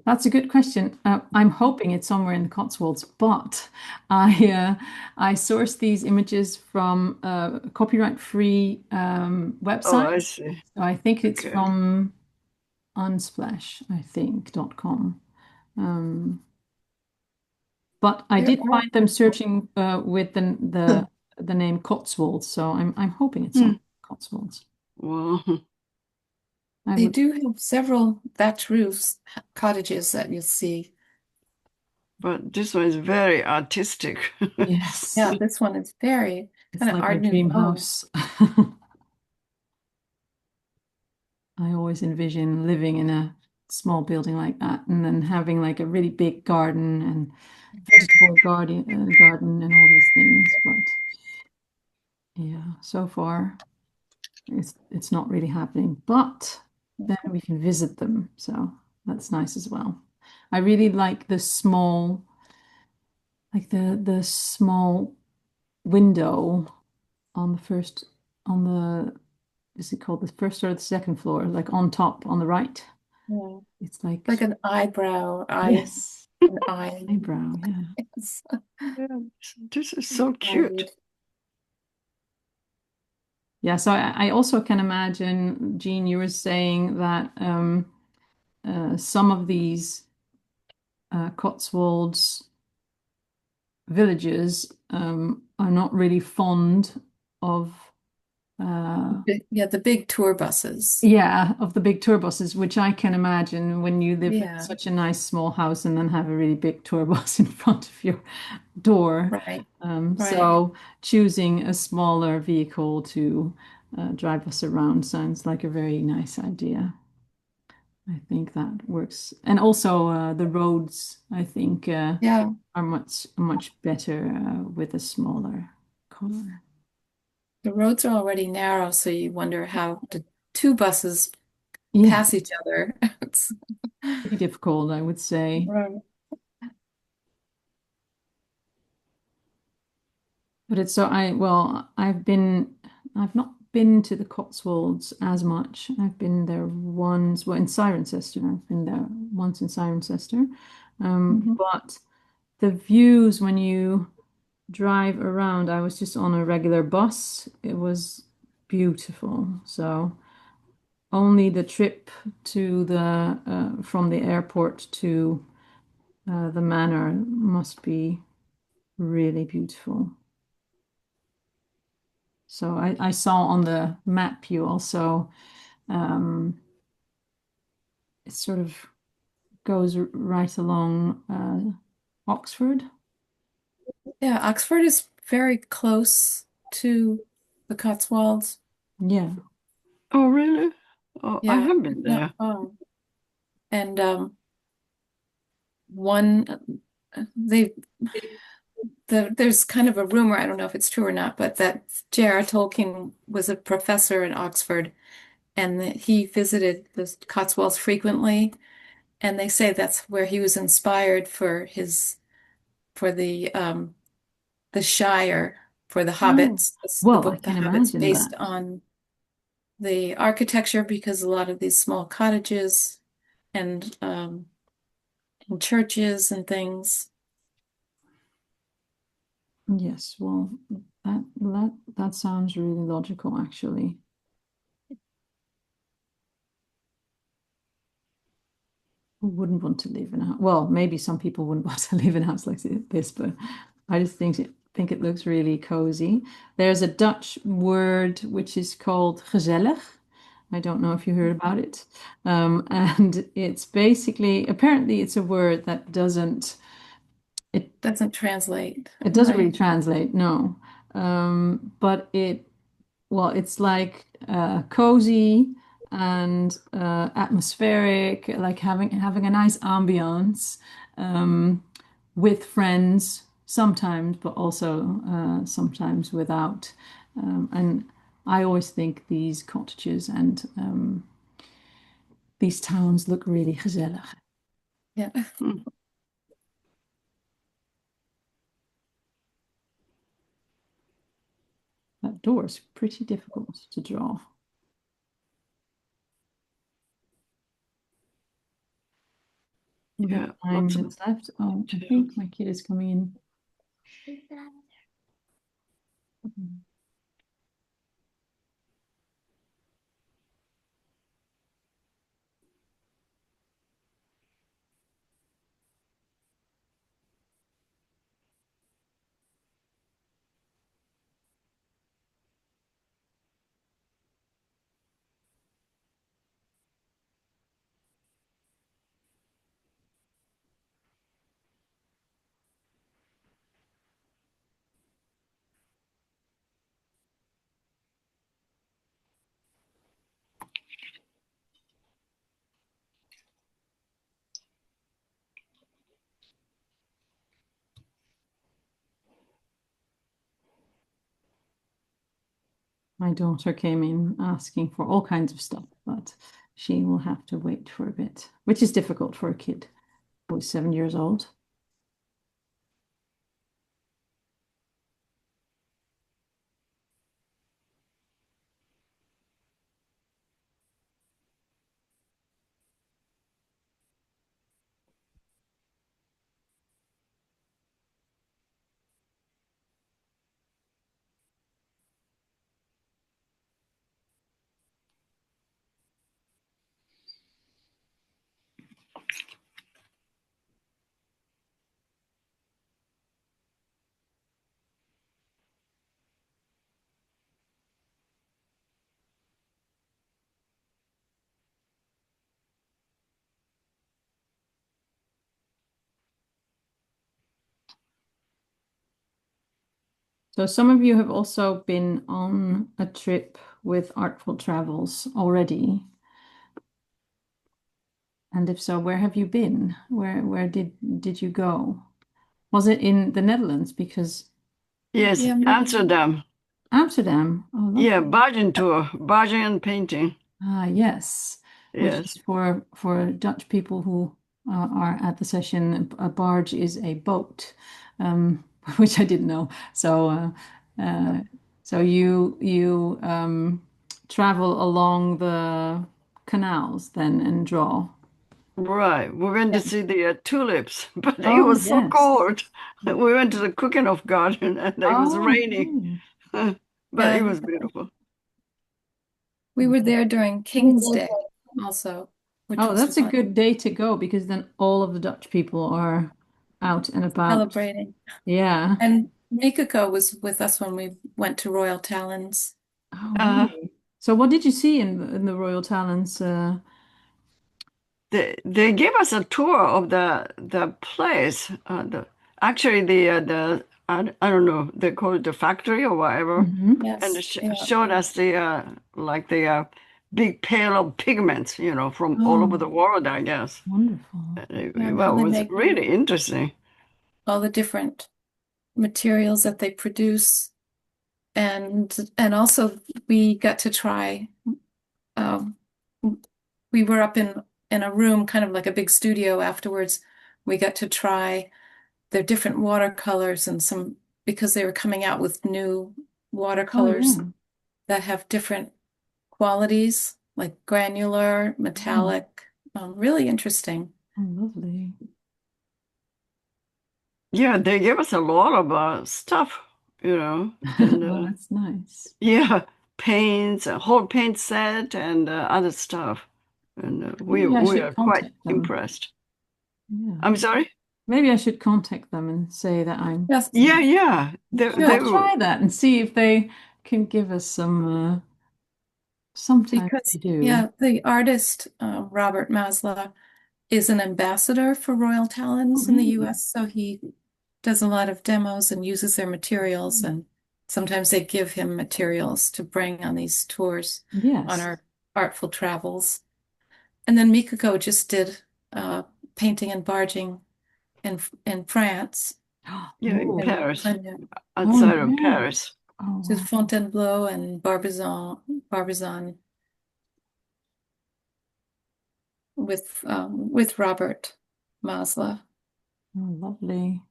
That's a good question. I'm hoping it's somewhere in the Cotswolds, but I sourced these images from a copyright-free Oh, website. I see. So I think it's Okay. from Unsplash, I think, .com. But I did find them searching with the name Cotswolds, so I'm hoping it's on Cotswolds. Well, I They would, do have several thatch roofs cottages that you'll see. but this one is very artistic. yes, Yeah, this one is very it's kind of like my Art dream Nouveau. house. I always envision living in a small building like that, and then having like a really big garden and vegetable garden and all these things. But yeah, so far it's not really happening. But then we can visit them, so that's nice as well. I really like the small, like the small window on the first on the is it called the first or the second floor, like on top on the right. Yeah. It's like Like an eyebrow, yes, an eye. eyebrow, yeah. Yes. Yeah, this is so cute. Yeah, so I also can imagine, Jean, you were saying that some of these Cotswolds villages are not really fond of Yeah, the big tour buses. yeah, of the big tour buses, which I can imagine when you live in Yeah, such a nice small house and then have a really big tour bus in front of your door. right, right. So choosing a smaller vehicle to drive us around sounds like a very nice idea. I think that works. And also the roads, I think, Yeah, are much better with a smaller car. the roads are already narrow, so you wonder how the two buses Yeah, pass each other. It's pretty difficult, I would say. right. But it's so I've not been to the Cotswolds as much. I've been there once, well, in Cirencester. I've been there once in Cirencester. Mhm. But the views when you drive around, I was just on a regular bus. It was beautiful. So only the trip to the from the airport to the manor must be really beautiful. So I saw on the map you also um, it sort of goes right along Oxford. Yeah, Oxford is very close to the Cotswolds. Yeah. Oh, really? Oh, I Yeah, have been no, there. and one they there's kind of a rumor, I don't know if it's true or not, but that J.R. Tolkien was a professor in Oxford and that he visited the Cotswolds frequently, and they say that's where he was inspired for his for the Shire for the Oh, Hobbits. The well, I book The can Hobbits imagine based that. on the architecture because a lot of these small cottages and churches and things. Yes, well, that sounds really logical, actually. Who wouldn't want to live in a house? Well, maybe some people wouldn't want to live in a house like this, but I just think it looks really cozy. There's a Dutch word which is called gezellig. I don't know if you heard about it. And it's basically, apparently it's a word that it Doesn't translate, it doesn't really right? translate, no. But well, it's like cozy and atmospheric, like having a nice ambiance with friends sometimes, but also sometimes without. And I always think these cottages and these towns look really gezellig. Yeah. Hmm. That door is pretty difficult to draw. We have Yeah, 9 lots of minutes left. Oh, I details. think my kid is coming in. My daughter came in asking for all kinds of stuff, but she will have to wait for a bit, which is difficult for a kid who is 7 years old. So some of you have also been on a trip with Artful Travels already. And if so, where have you been? Where did you go? Was it in the Netherlands? Because Yes, Yeah, Amsterdam. Amsterdam, oh, Yeah, lovely. barging tour, barging and painting. Ah, yes, which Yes, is for Dutch people who are at the session, a barge is a boat, which I didn't know. So you travel along the canals then and draw. right. We went to Yeah. see the tulips, but it Oh, was so yes. cold. We went to the Cooking-off garden and it was Oh, raining, but it yeah. was beautiful. We were there during King's Day also, which oh, was that's a fun, good day to go because then all of the Dutch people are out and about. celebrating. Yeah. And Mikako was with us when we went to Royal Talons. Oh, Uh, really? So what did you see in the Royal Talons? they gave us a tour of the place. Actually the I don't know, they call it the factory or whatever, Mhm. and Yes, it yeah. showed us the like the big pail of pigments, from all over Oh, the world, I guess. wonderful. Yeah, and how Well, it they was make really interesting. all the different materials that they produce. And also we got to try um, we were up in a room, kind of like a big studio afterwards. We got to try their different watercolors and some because they were coming out with new Oh, watercolors yeah. that have different qualities, like granular, Oh, metallic, really interesting. oh, lovely. Yeah, they gave us a lot of stuff, and Oh, that's nice. yeah, paints, a whole paint set, and other stuff, and we Maybe I we should are quite contact them. impressed. Yeah. I'm sorry. Maybe I should contact them and say that I'm. Yes, Yeah, yeah. Yeah, They I'll should, were try that and see if they can give us some. Sometimes because they do. yeah, the artist Robert Maslow is an ambassador for Royal Oh, Talons in the really? US, so he does a lot of demos and uses their materials, and sometimes they give him materials to bring on these tours on Yes. our artful travels. And then Mikako just did uh, painting and barging in France, yeah in Oh, in Paris, oh, outside of yeah. Paris. Oh, to wow. Fontainebleau and Barbizon with Robert Maslow. Oh, lovely.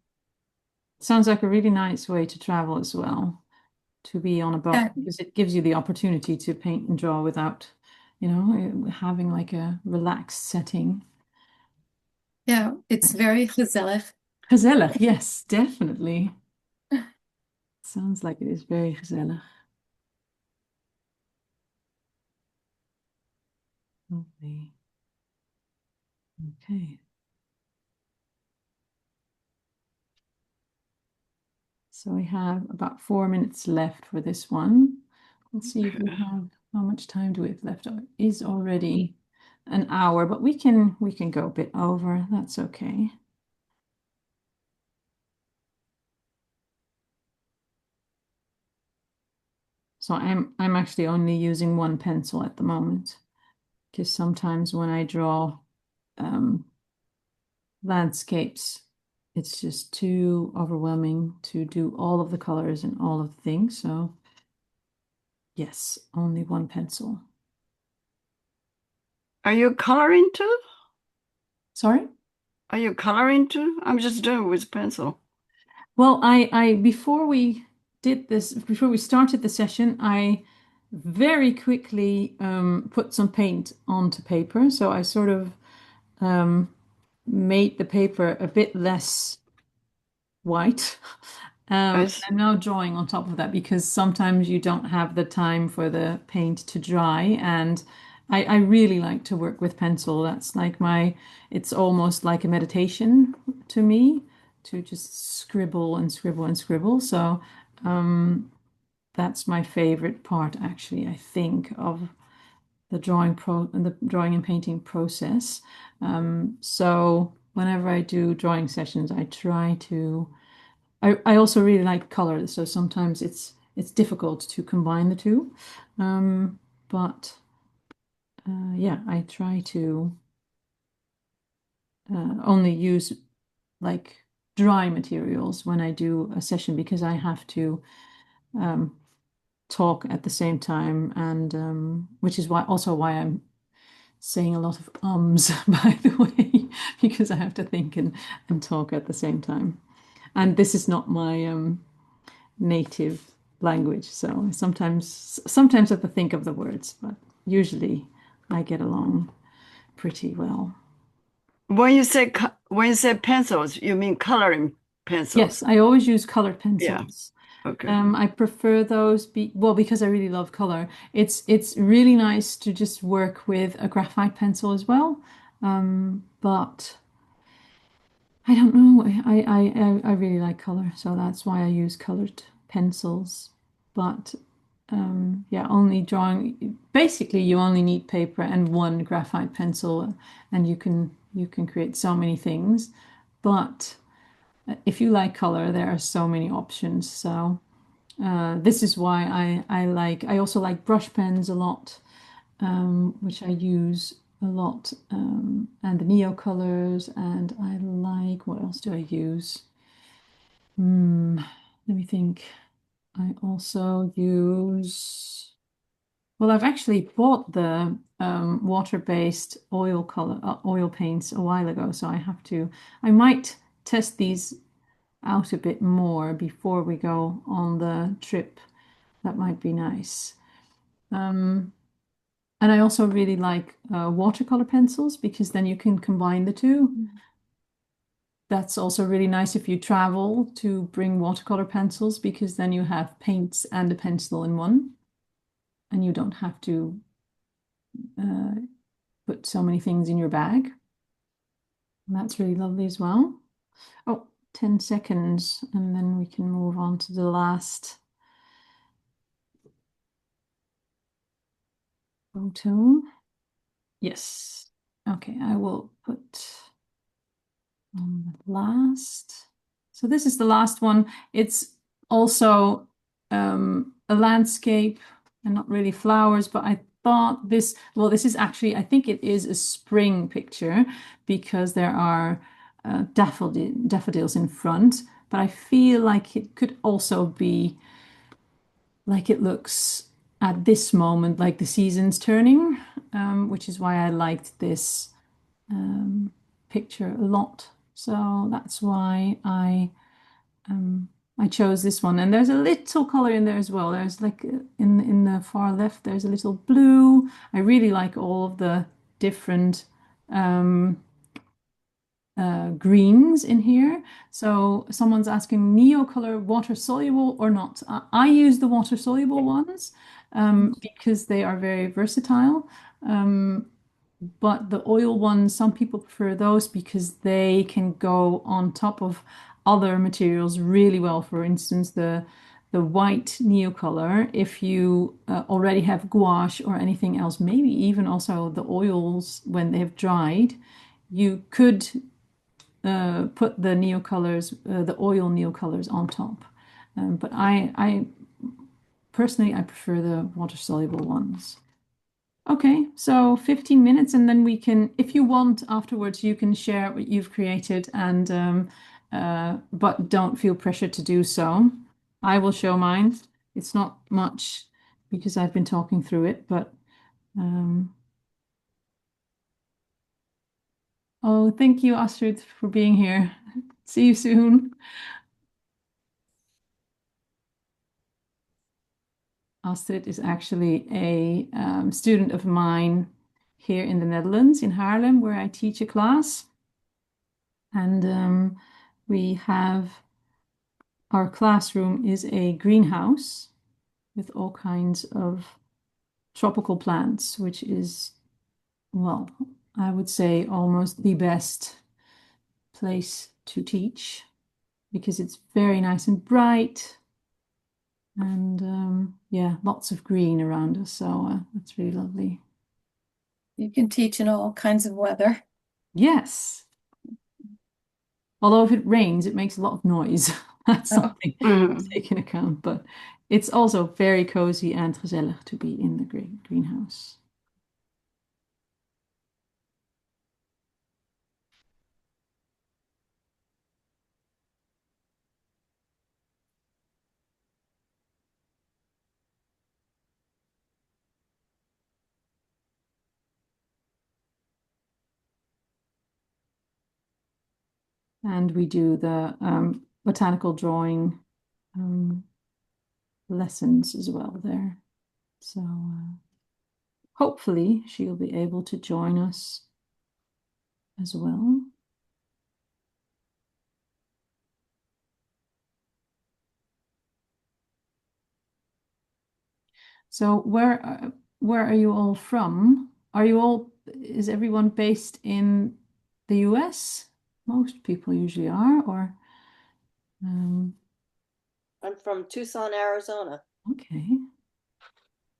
Sounds like a really nice way to travel as well, to be on a boat, And because it gives you the opportunity to paint and draw without, having like a relaxed setting. yeah, it's very gezellig. Gezellig, yes, definitely. Sounds like it is very gezellig. Lovely. Okay. So we have about 4 minutes left for this one. Let's see if we have how much time do we have left? It is already an hour, but we can go a bit over. That's okay. So I'm actually only using one pencil at the moment because sometimes when I draw um, landscapes, it's just too overwhelming to do all of the colors and all of the things. So Yes, only one pencil. Are you coloring too? Sorry? Are you coloring too? I'm just doing it with pencil. Well, before we did this, before we started the session, I very quickly put some paint onto paper. So I sort of made the paper a bit less white. I And s- I'm now drawing on top of that because sometimes you don't have the time for the paint to dry. And I really like to work with pencil. That's like it's almost like a meditation to me to just scribble and scribble and scribble. So that's my favorite part, actually, I think, of the drawing and painting process. So whenever I do drawing sessions, I try to I also really like color, so sometimes it's difficult to combine the two. But yeah, I try to only use like dry materials when I do a session because I have to um, talk at the same time, and which is why I'm saying a lot of ums, by the way, because I have to think and talk at the same time. And this is not my native language. So sometimes I have to think of the words, but usually I get along pretty well. when you say pencils, you mean coloring Yes, pencils? I always use colored Yeah. pencils. Okay. I prefer those well because I really love color. It's really nice to just work with a graphite pencil as well. But I don't know. I really like color, so that's why I use colored pencils. But yeah, only drawing. Basically, you only need paper and one graphite pencil, and you can create so many things. But if you like color, there are so many options. So this is why I also like brush pens a lot, which I use a lot, and the neo colors. And I like, what else do I use? Let me think. I also use, well, I've actually bought the water-based oil paints a while ago, so I might test these out a bit more before we go on the trip. That might be nice. And I also really like watercolor pencils because then you can combine the two. That's also really nice if you travel to bring watercolor pencils because then you have paints and a pencil in one, and you don't have to uh, put so many things in your bag. And that's really lovely as well. Oh, 10 seconds, and then we can move on to the last photo. Yes. Okay, I will put on the last. So this is the last one. It's also a landscape and not really flowers, but I thought this is actually, I think it is a spring picture because there are daffodils in front, but I feel like it could also be like it looks at this moment, like the season's turning, which is why I liked this picture a lot. So that's why I chose this one. And there's a little color in there as well. There's like in the far left, there's a little blue. I really like all of the different greens in here. So someone's asking Neocolor water soluble or not. I use the water soluble ones because they are very versatile. But the oil ones, some people prefer those because they can go on top of other materials really well. For instance, the white Neocolor, if you already have gouache or anything else, maybe even also the oils when they have dried, you could put the neocolors, the oil neocolors on top. But I personally, I prefer the water soluble ones. Okay, so 15 minutes, and then we can, if you want afterwards, you can share what you've created, and but don't feel pressure to do so. I will show mine. It's not much. because I've been talking through it, but oh, thank you, Astrid, for being here. See you soon. Astrid is actually a student of mine here in the Netherlands, in Haarlem, where I teach a class. And we have our classroom is a greenhouse with all kinds of tropical plants, which is, well, I would say almost the best place to teach because it's very nice and bright. And yeah, lots of green around us, so that's really lovely. You can teach in all kinds of weather. Yes. Although if it rains, it makes a lot of noise. That's something to take into account. But it's also very cozy and gezellig to be in the greenhouse. And we do the botanical drawing lessons as well there. So hopefully she'll be able to join us as well. So where are you all from? Is everyone based in the US? Most people usually are, or I'm from Tucson, Arizona. okay.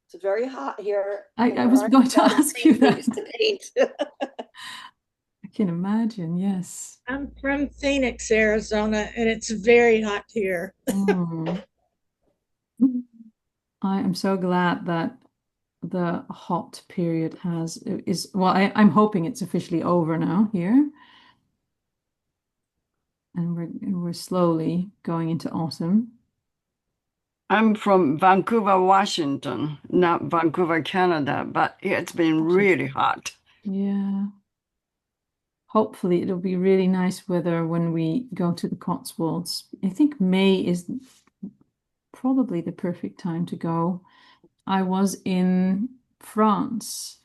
It's very hot here. I was going to ask you that. To paint. I can imagine, yes. I'm from Phoenix, Arizona, and it's very hot here. Mm. I am so glad that the hot period I'm hoping it's officially over now here. And we're slowly going into autumn. I'm from Vancouver, Washington, not Vancouver, Canada, but it's been really hot. Yeah. Hopefully it'll be really nice weather when we go to the Cotswolds. I think May is probably the perfect time to go. I was in France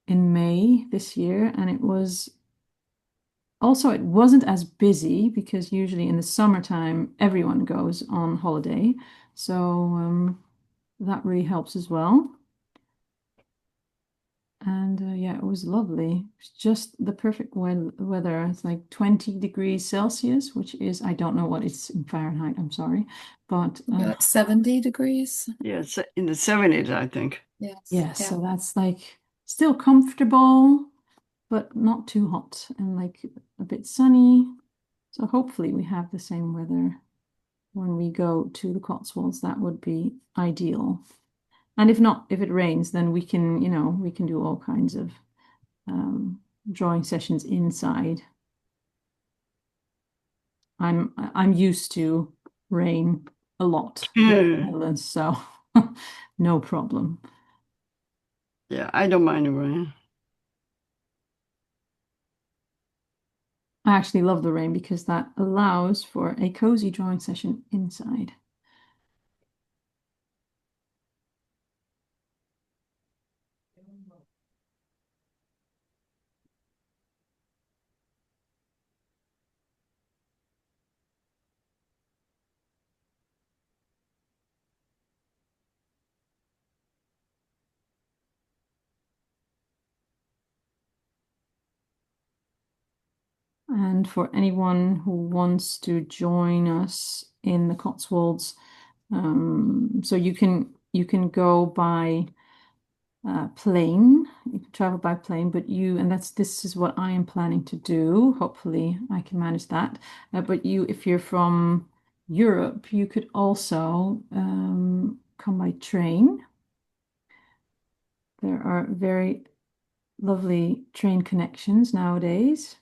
in May this year, and it wasn't as busy because usually in the summertime everyone goes on holiday. So that really helps as well. And yeah, it was lovely. It's just the perfect weather. It's like 20 degrees Celsius, which is, I don't know what it's in Fahrenheit, I'm sorry. But About 70 degrees. Yes, in the 70s, I think. Yes. yeah, so that's like still comfortable, but not too hot and like a bit sunny. So hopefully we have the same weather when we go to the Cotswolds. That would be ideal. And if not, if it rains, then we can do all kinds of drawing sessions inside. I'm used to rain a lot in the Netherlands, so no problem. Yeah, I don't mind the rain. I actually love the rain because that allows for a cozy drawing session inside. And for anyone who wants to join us in the Cotswolds, so you can go by plane. You can travel by plane, but this is what I am planning to do. Hopefully, I can manage that. But if you're from Europe, you could also come by train. There are very lovely train connections nowadays.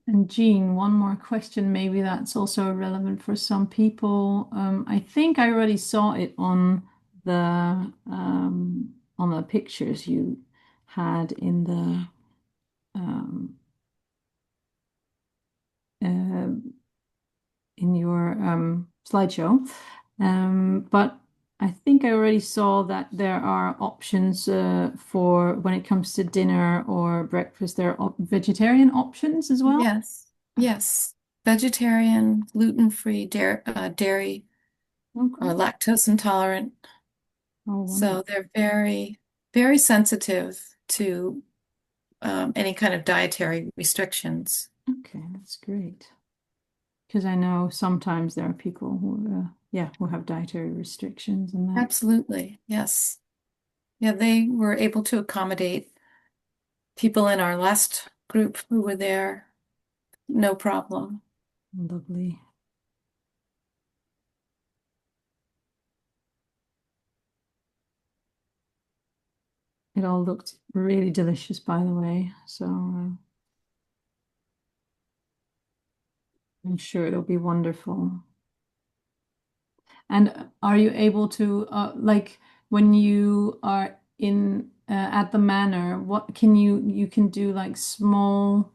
And Jean, one more question. Maybe that's also relevant for some people. I think I already saw it on the pictures you had in the um, uh, in your slideshow. But I think I already saw that there are options for when it comes to dinner or breakfast. There are vegetarian options as well. Yes, yes. Vegetarian, gluten-free, dairy, Okay. or lactose intolerant. Oh, So wonderful. they're very, very sensitive to any kind of dietary restrictions. Okay, that's great. Because I know sometimes there are people who, yeah, who have dietary restrictions and that. Absolutely, yes. Yeah, they were able to accommodate people in our last group who were there, no problem. Lovely. It all looked really delicious, by the way. So I'm sure it'll be wonderful. And are you able to, like, when you are in at the manor, what can you can do like small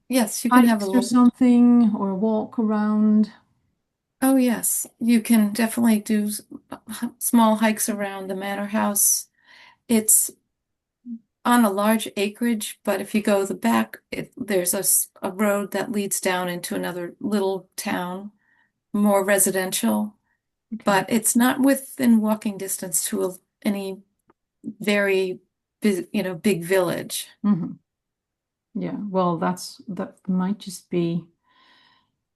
Yes, you can have a hikes or little, something or walk around? oh yes, you can definitely do small hikes around the manor house. It's on a large acreage, but if you go the back, there's a road that leads down into another little town, more residential, Okay. but it's not within walking distance to any very big village. Hmm. Yeah. Well, that might just be,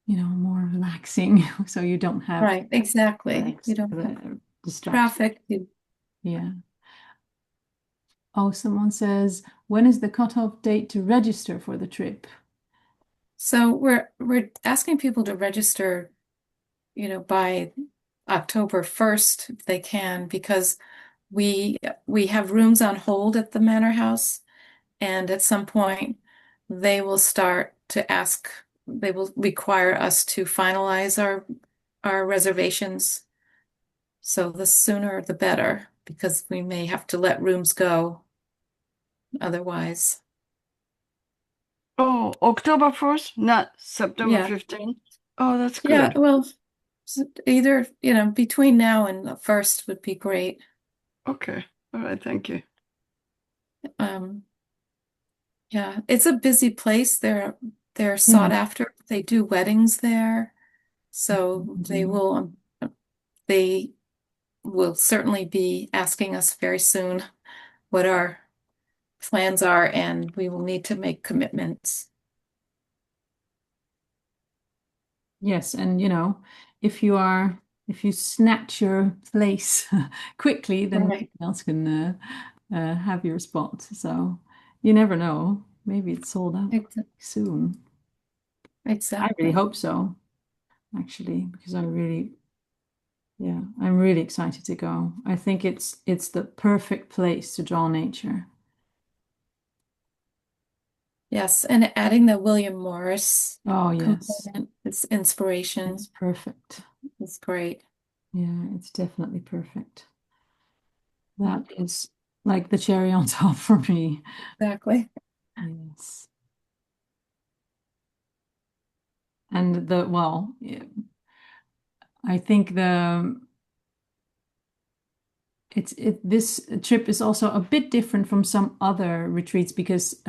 more relaxing, so you don't have Right, exactly. You don't have the distraction. traffic. Yeah. Oh, someone says, when is the cutoff date to register for the trip? So we're asking people to register, by October 1st if they can, because we have rooms on hold at the Manor House, and at some point they will start to ask, they will require us to finalize our reservations. So the sooner the better, because we may have to let rooms go otherwise. Oh, October 1st, not September Yeah. 15th. Oh, that's Yeah, good. well, either, between now and the first would be great. Okay. All right. Thank you. Um, yeah, it's a busy place. They're sought Hmm. after. They do weddings there. So they will certainly be asking us very soon what our plans are, and we will need to make commitments. Yes, and if you snatch your place quickly, then no Right. one else can have your spot. So you never know. Maybe it's sold out Ex- soon. I really Exactly. hope so, actually, because yeah, I'm really excited to go. I think it's the perfect place to draw nature. Yes, and adding the William Morris Oh, yes, component, its inspiration it's perfect. is great. Yeah, it's definitely perfect. That is like the cherry on top for me. Exactly. Yes. And well, I think this trip is also a bit different from some other retreats because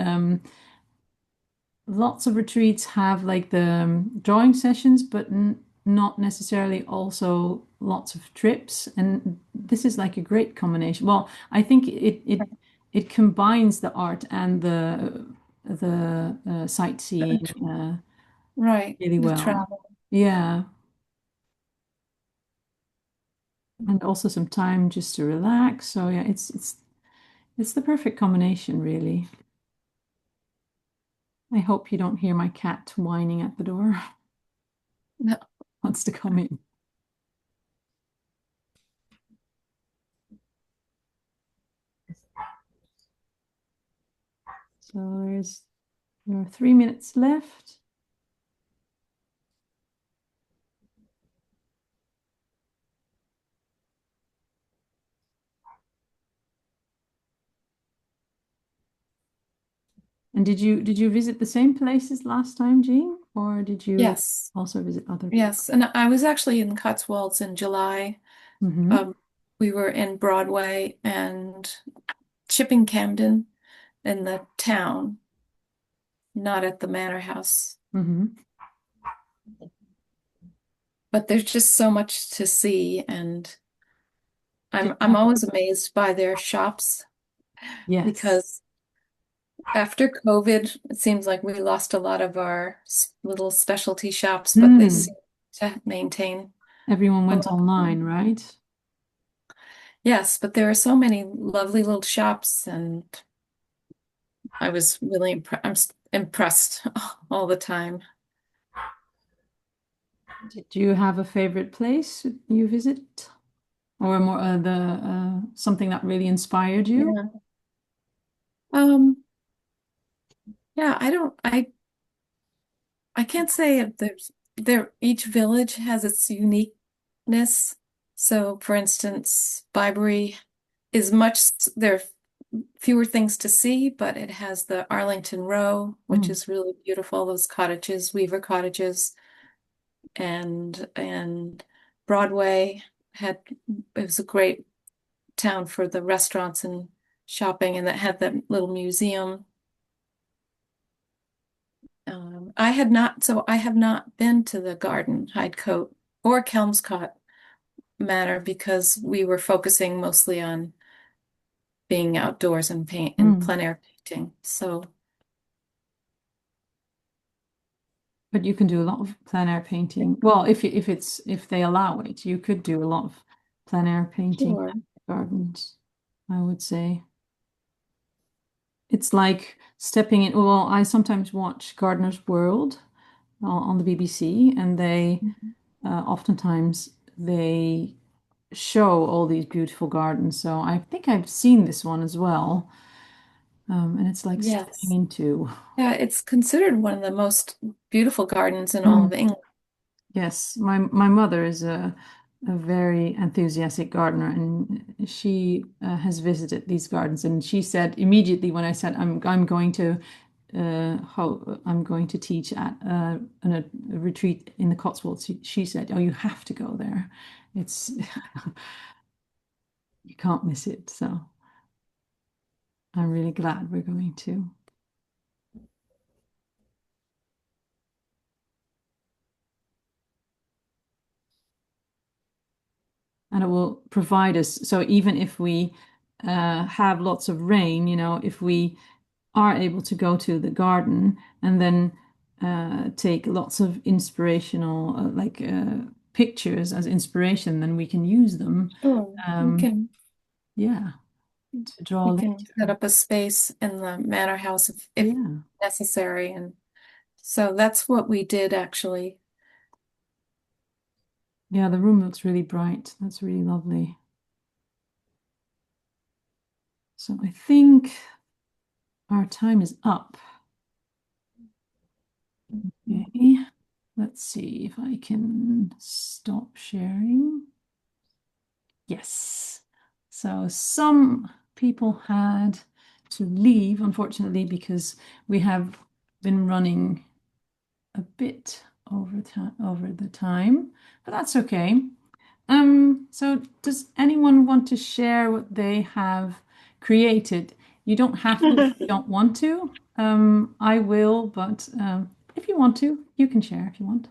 lots of retreats have like the drawing sessions, but not necessarily also lots of trips. And this is like a great combination. Well, I think it combines the art and the sightseeing Right, really the well. travel. Yeah. And also some time just to relax. So yeah, it's the perfect combination, really. I hope you don't hear my cat whining at the door. No. Wants to come in. So there are 3 minutes left. And did you visit the same places last time, Jean, or did you Yes. also visit other? Yes, and I was actually in Cotswolds in July. Mm-hmm. We were in Broadway and Chipping Camden in the town, not at the Manor House. Mm-hmm. But there's just so much to see, and Did I'm always amazed by their shops Yes. because after COVID, it seems like we lost a lot of our little specialty shops, but they Mm. seem to maintain Everyone a went lot. online, right? Yes, but there are so many lovely little shops, and I was really impressed all the time. Did you have a favorite place you visit, or more the something that really inspired you? Yeah. Um, yeah, I can't say if each village has its uniqueness. So for instance, Byberry is there are fewer things to see, but it has the Arlington Row, which Mm. is really beautiful, those cottages, Weaver cottages, and Broadway it was a great town for the restaurants and shopping, and that had that little museum. I have not been to the garden, Hydecote, or Kelmscott Manor because we were focusing mostly on being outdoors and paint and Mm. plein air painting. So But you can do a lot of plein air painting. Well, if they allow it, you could do a lot of plein air painting sure. at gardens, I would say. It's like stepping in. Well, I sometimes watch Gardener's World on the BBC, and they oftentimes they show all these beautiful gardens. So I think I've seen this one as well. And it's like stepping Yes. into. Yeah, it's considered one of the most beautiful gardens in all Mm. of England. Yes, my mother is a very enthusiastic gardener, and she has visited these gardens. And she said immediately when I said I'm going to teach at a retreat in the Cotswolds, she said, "Oh, you have to go there. It's you can't miss it." So I'm really glad we're going to. And it will provide us. So even if we have lots of rain, if we are able to go to the garden and then take lots of inspirational, pictures as inspiration, then we can use them. Sure. Yeah, to draw We can set later. up a space in the manor house if Yeah, necessary. And so that's what we did actually. yeah, the room looks really bright. That's really lovely. So I think our time is up. Okay, let's see if I can stop sharing. Yes. So some people had to leave, unfortunately, because we have been running a bit over the time, but that's okay. So does anyone want to share what they have created? You don't have to if you don't want to. I will, but if you want to, you can share if you want.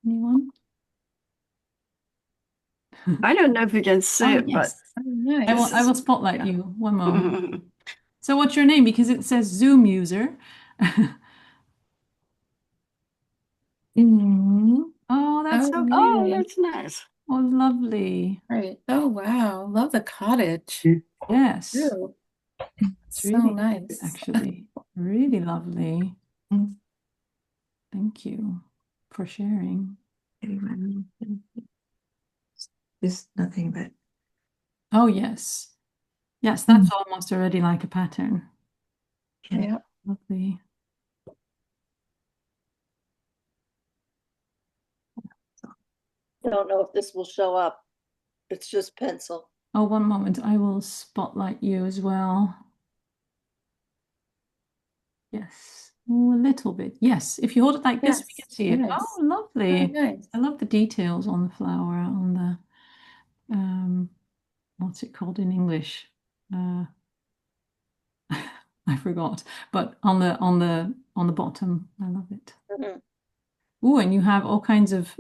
Anyone? I don't know if you can see Oh, it, yes. Oh, nice. I will spotlight Yeah. you. One moment. So what's your name? Because it says Zoom user. Oh, that's so cute. Oh, yay. that's nice. Oh, lovely. Right. Oh, wow. Love the cottage. Yes, Ooh, it's so really cute, nice. actually. Really lovely. Thank you for sharing. There's nothing but Oh, yes. Yes, that's almost already like a pattern. Yeah. Lovely. I don't know if this will show up. It's just pencil. Oh, one moment. I will spotlight you as well. Yes. Oh, a little bit. Yes. If you hold it like this, we can Yes. see it. Yes. Oh, lovely. Nice. I love the details on the flower, on the what's it called in English? I forgot. But on the bottom. I love it. Mhm. Oh, and you have all kinds of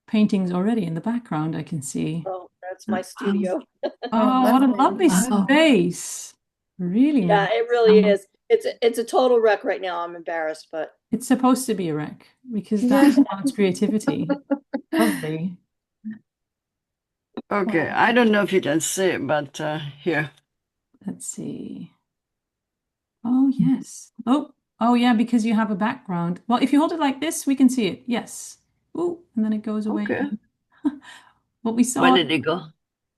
paintings already in the background, I can see. Oh, that's my studio. Oh, what a lovely Wow. space. Really Yeah, nice. it really is. It's a total wreck right now. I'm embarrassed, but It's supposed to be a wreck because Yeah. that's its creativity. Lovely. Okay, Wow. I don't know if you can see it, but here. Let's see. Oh, yes. Oh, yeah, because you have a background. Well, if you hold it like this, we can see it. Yes. Oh, and then it goes away Okay. again. What we saw. Where did it go?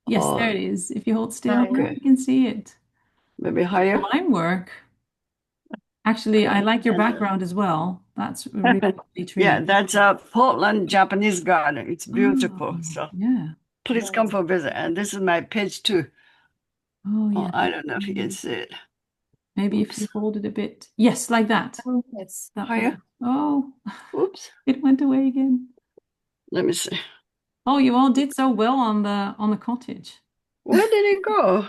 Yes, Oh, there it is. If you hold still, okay. you can see it. Maybe higher. Mine work. Actually, I like your And, background as well. That's a really lovely tree. yeah, that's a Portland Japanese garden. It's beautiful. Oh, So yeah. please come for a visit. And this is my page too. Oh, Oh, yeah. I don't know if you can see it. Maybe if you hold it a bit. Yes, like that. Oh, yes. That Higher. way. Oh, Oops. it went away again. Let me see. Oh, you all did so well on the cottage. Where did it go?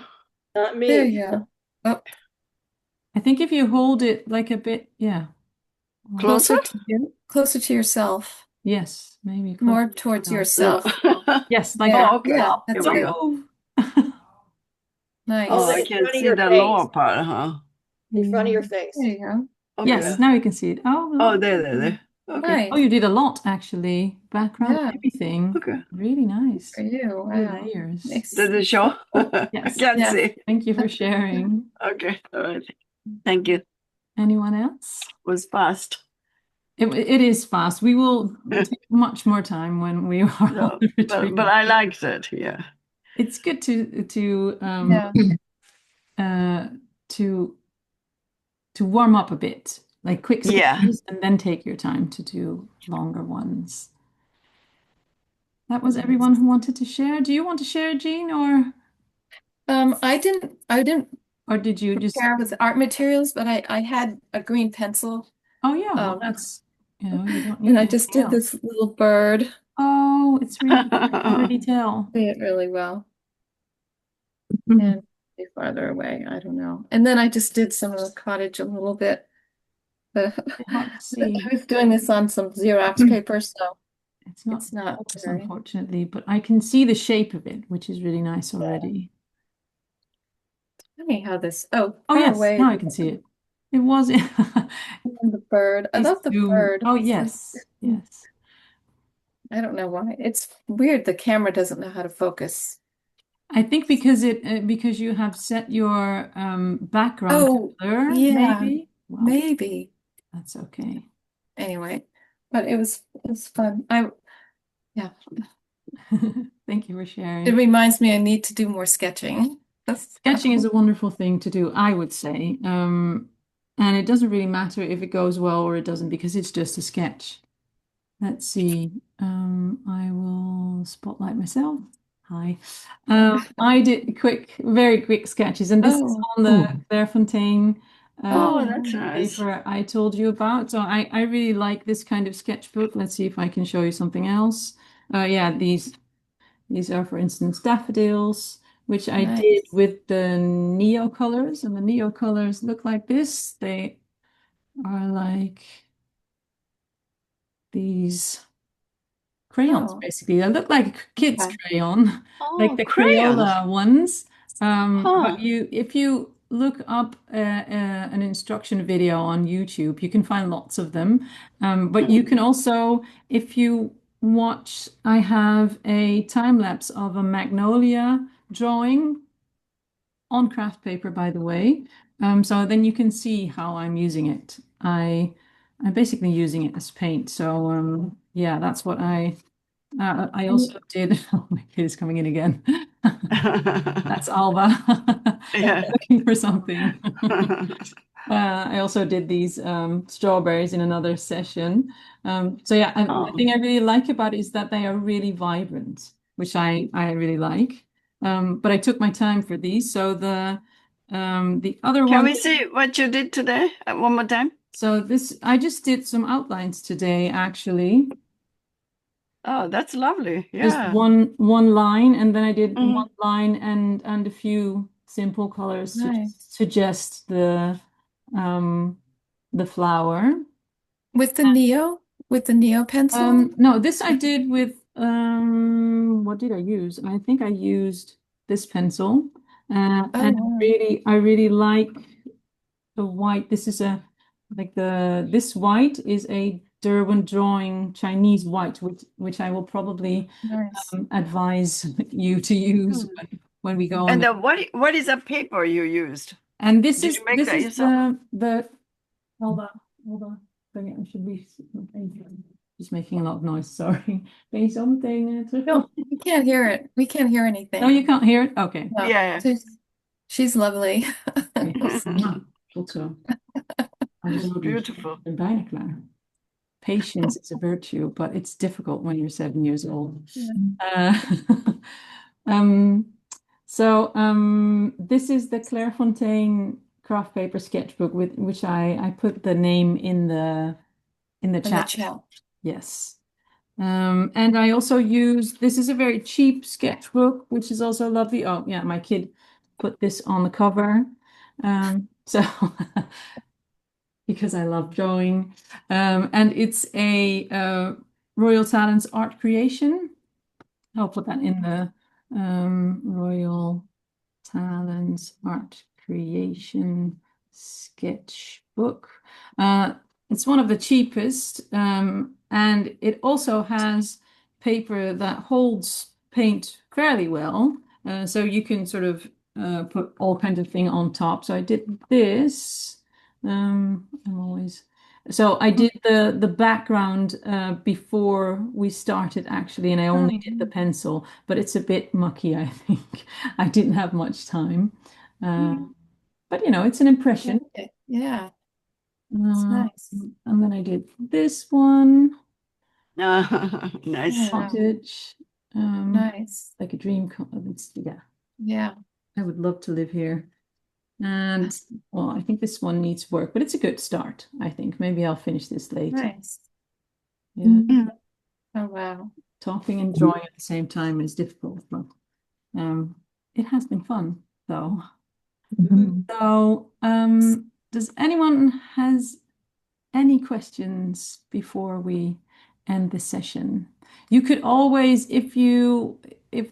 not There me. you go. Oh, I think if you hold it like a bit, yeah. Closer? closer to yourself. Yes, maybe More closer to towards yourself. yourself. No. Yes, like There. that. Oh, okay. Yeah, Oh, that's Here we good. go. move. Nice. Oh, Hold it I in can front of see your the face. lower part, huh? In front of your There face. you go. Okay. Yes, now you can see it. Oh, Oh, lovely. there. Okay. Nice. Oh, you did a lot actually. Background, Yeah, everything. Okay. Really nice. for you. Few Wow. layers. Nice. Did it show? I Yes. can't Yeah. see. Thank you for sharing. Okay. All right. Thank you. Anyone else? It was fast. It is fast. We will take much more time when we are on No, the but retreat. I liked it. Yeah. It's good Yeah. uh to warm up a bit, like quick Yeah. sketches, and then take your time to do longer ones. That was everyone who wanted to share. Do you want to share, Jean, I didn't or did you just? prepare with art materials, but I had a green pencil. Oh yeah, well Um, that's you don't and need I just anything did else. this little bird. Oh, it's really I can already tell. See it really well. And be farther away. I don't know. And then I just did some of the cottage a little bit. But It's hard to I see. was doing this on some Xerox paper, so It's not it's not focus, very. unfortunately, but I can see the shape of it, which is really nice already. Funny how this, Oh far yes, away, now I can see it. It was and the bird. I love the bird. Oh It's like- yes, yes. I don't know why. It's weird. The camera doesn't know how to focus. I think because you have set your background to Oh, blur, yeah, maybe. Well, maybe. that's okay. Anyway, but it was fun. Yeah. Thank you for It sharing. reminds me I need to do more sketching. Sketching is a wonderful thing to do, I would say. And it doesn't really matter if it goes well or it doesn't because it's just a sketch. Let's see. I will spotlight myself. Hi. I did very quick sketches, and this is Oh, on the Clairefontaine Oh, that's nice. paper I told you about. So I really like this kind of sketchbook. Let's see if I can show you something else. Yeah, these are, for instance, daffodils, which I did Nice. with the Neo colors, and the Neo colors look like this. They are like these crayons, Oh, basically. They look like kids' okay. crayon, like Oh, the crayons. Crayola ones. Huh. But if you look up an instruction video on YouTube, you can find lots of them. But you can also, if you watch, I have a time lapse of a magnolia drawing on craft paper, by the way. So then you can see how I'm using it. I'm basically using it as paint. So yeah, that's what I And also did. Oh, my kid is coming in again. That's Alba Yeah. looking for something. I also did these strawberries in another session. So yeah, the Oh, thing I really like about it is that they are really vibrant, which I really like. But I took my time for these. So the other can one. we see what you did today? One more time? So this I just did some outlines today, actually. Oh, that's lovely. Just Yeah. one line, and then I did Mm. one line and a few simple colors to just nice. suggest um the flower. With the Neo pencil? No, this I did with what did I use? I think I used this pencil. Oh, And wow. I really like the white. This is a like the this white is a Derwent drawing Chinese white, which I will probably Nice. advise you to use Mm. when we go on And the. what is the paper you used? And Did you make this that is yourself? the hold on. I should be just making a lot of noise. Sorry. Say something. No, we can't hear it. We can't hear No, anything. you can't hear it. Okay. No. Yeah. She's lovely. Okay. Nou, goed zo. It's beautiful. Ik ben bijna klaar. Patience is a virtue, but it's difficult when you're 7 years old. Yeah. Uh, um, this is the Clairefontaine craft paper sketchbook with which I put the name in the In the chat. chat. Yes. And I also use this is a very cheap sketchbook, which is also lovely. Oh, yeah, my kid put this on the cover. So because I love drawing. And it's a Royal Talents art creation. I'll put that in the Royal Talents art creation sketchbook. It's one of the cheapest, and it also has paper that holds paint fairly well. So you can sort of put all kinds of thing on top. So I did this. I'm always so I did the background before we started actually, and I only Oh, did the pencil, but it's a bit mucky, I think. I didn't have much time. mm, But it's an impression. okay. Yeah, it's Uh, nice. and then I did this one, Nice. Oh, wow. cottage, Nice. like a dream. Yeah, Yeah, I would love to live here. And well, I think this one needs work, but it's a good start, I think. Maybe I'll finish this later. nice. Yeah. Mm. Oh, wow. Talking and drawing at the same time is difficult, but it has been fun though. So, does anyone has any questions before we end the session? You could always, if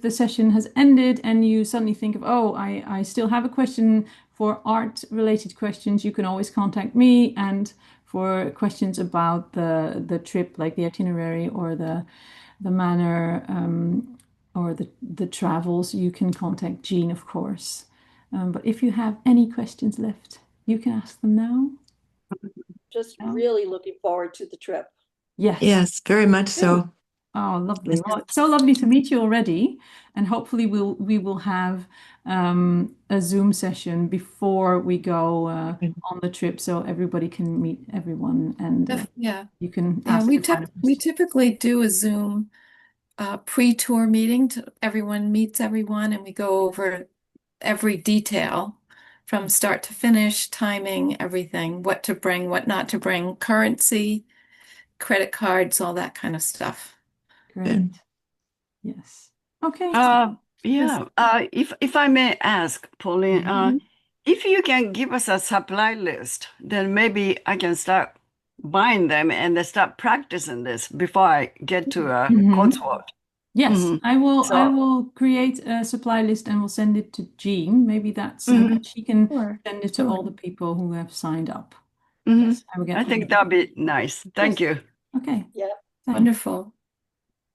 the session has ended and you suddenly think of, oh, I still have a question for art related questions, you can always contact me. And for questions about the trip, like the itinerary or the manor or the travels, you can contact Jeanne, of course. But if you have any questions left, you can ask them now. Just No? really looking forward to the trip. Yes. Yes, very much so. Oh, lovely. Well, it's so lovely to meet you already, and hopefully we will have a Zoom session before we go on the trip, so everybody can meet everyone, and Yeah. you can Yeah, ask the final we questions. typically do a Zoom pre-tour meeting to everyone meets everyone and we go over every detail. from start to finish, timing, everything, what to bring, what not to bring, currency, credit cards, all that kind of stuff. Great. Yes. Okay. Yeah. If I may ask, Pauline, if you can give us a supply list, then maybe I can start buying them and then start practicing this before I get to Cotswold. Yes, I will. So- I will create a supply list and will send it to Jeanne. Maybe that's she can Sure. send it to all the people who have signed up. Mhm. Yes, I will get I all think of that'd them. be nice. Thank you. Okay. Yeah. Thanks. Wonderful.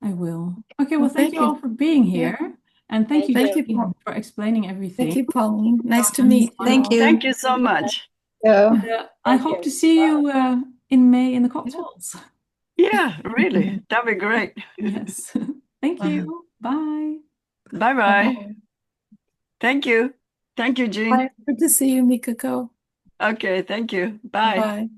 I will. Okay. Well, Well, thank thank you all you. for being here, and thank you, Thank you. Jeanne, for explaining everything. Thank you, Pauline. Nice to And, meet you. Thank all. you. Thank you so much. I hope to see you in May in the Cotswolds. Yeah, really. That'd be great. Yes. Thank you. Bye. Bye-bye. Thank you. Thank you, Jeanne. Bye. Good to see you, Mikako. Okay, thank you. Bye. Bye.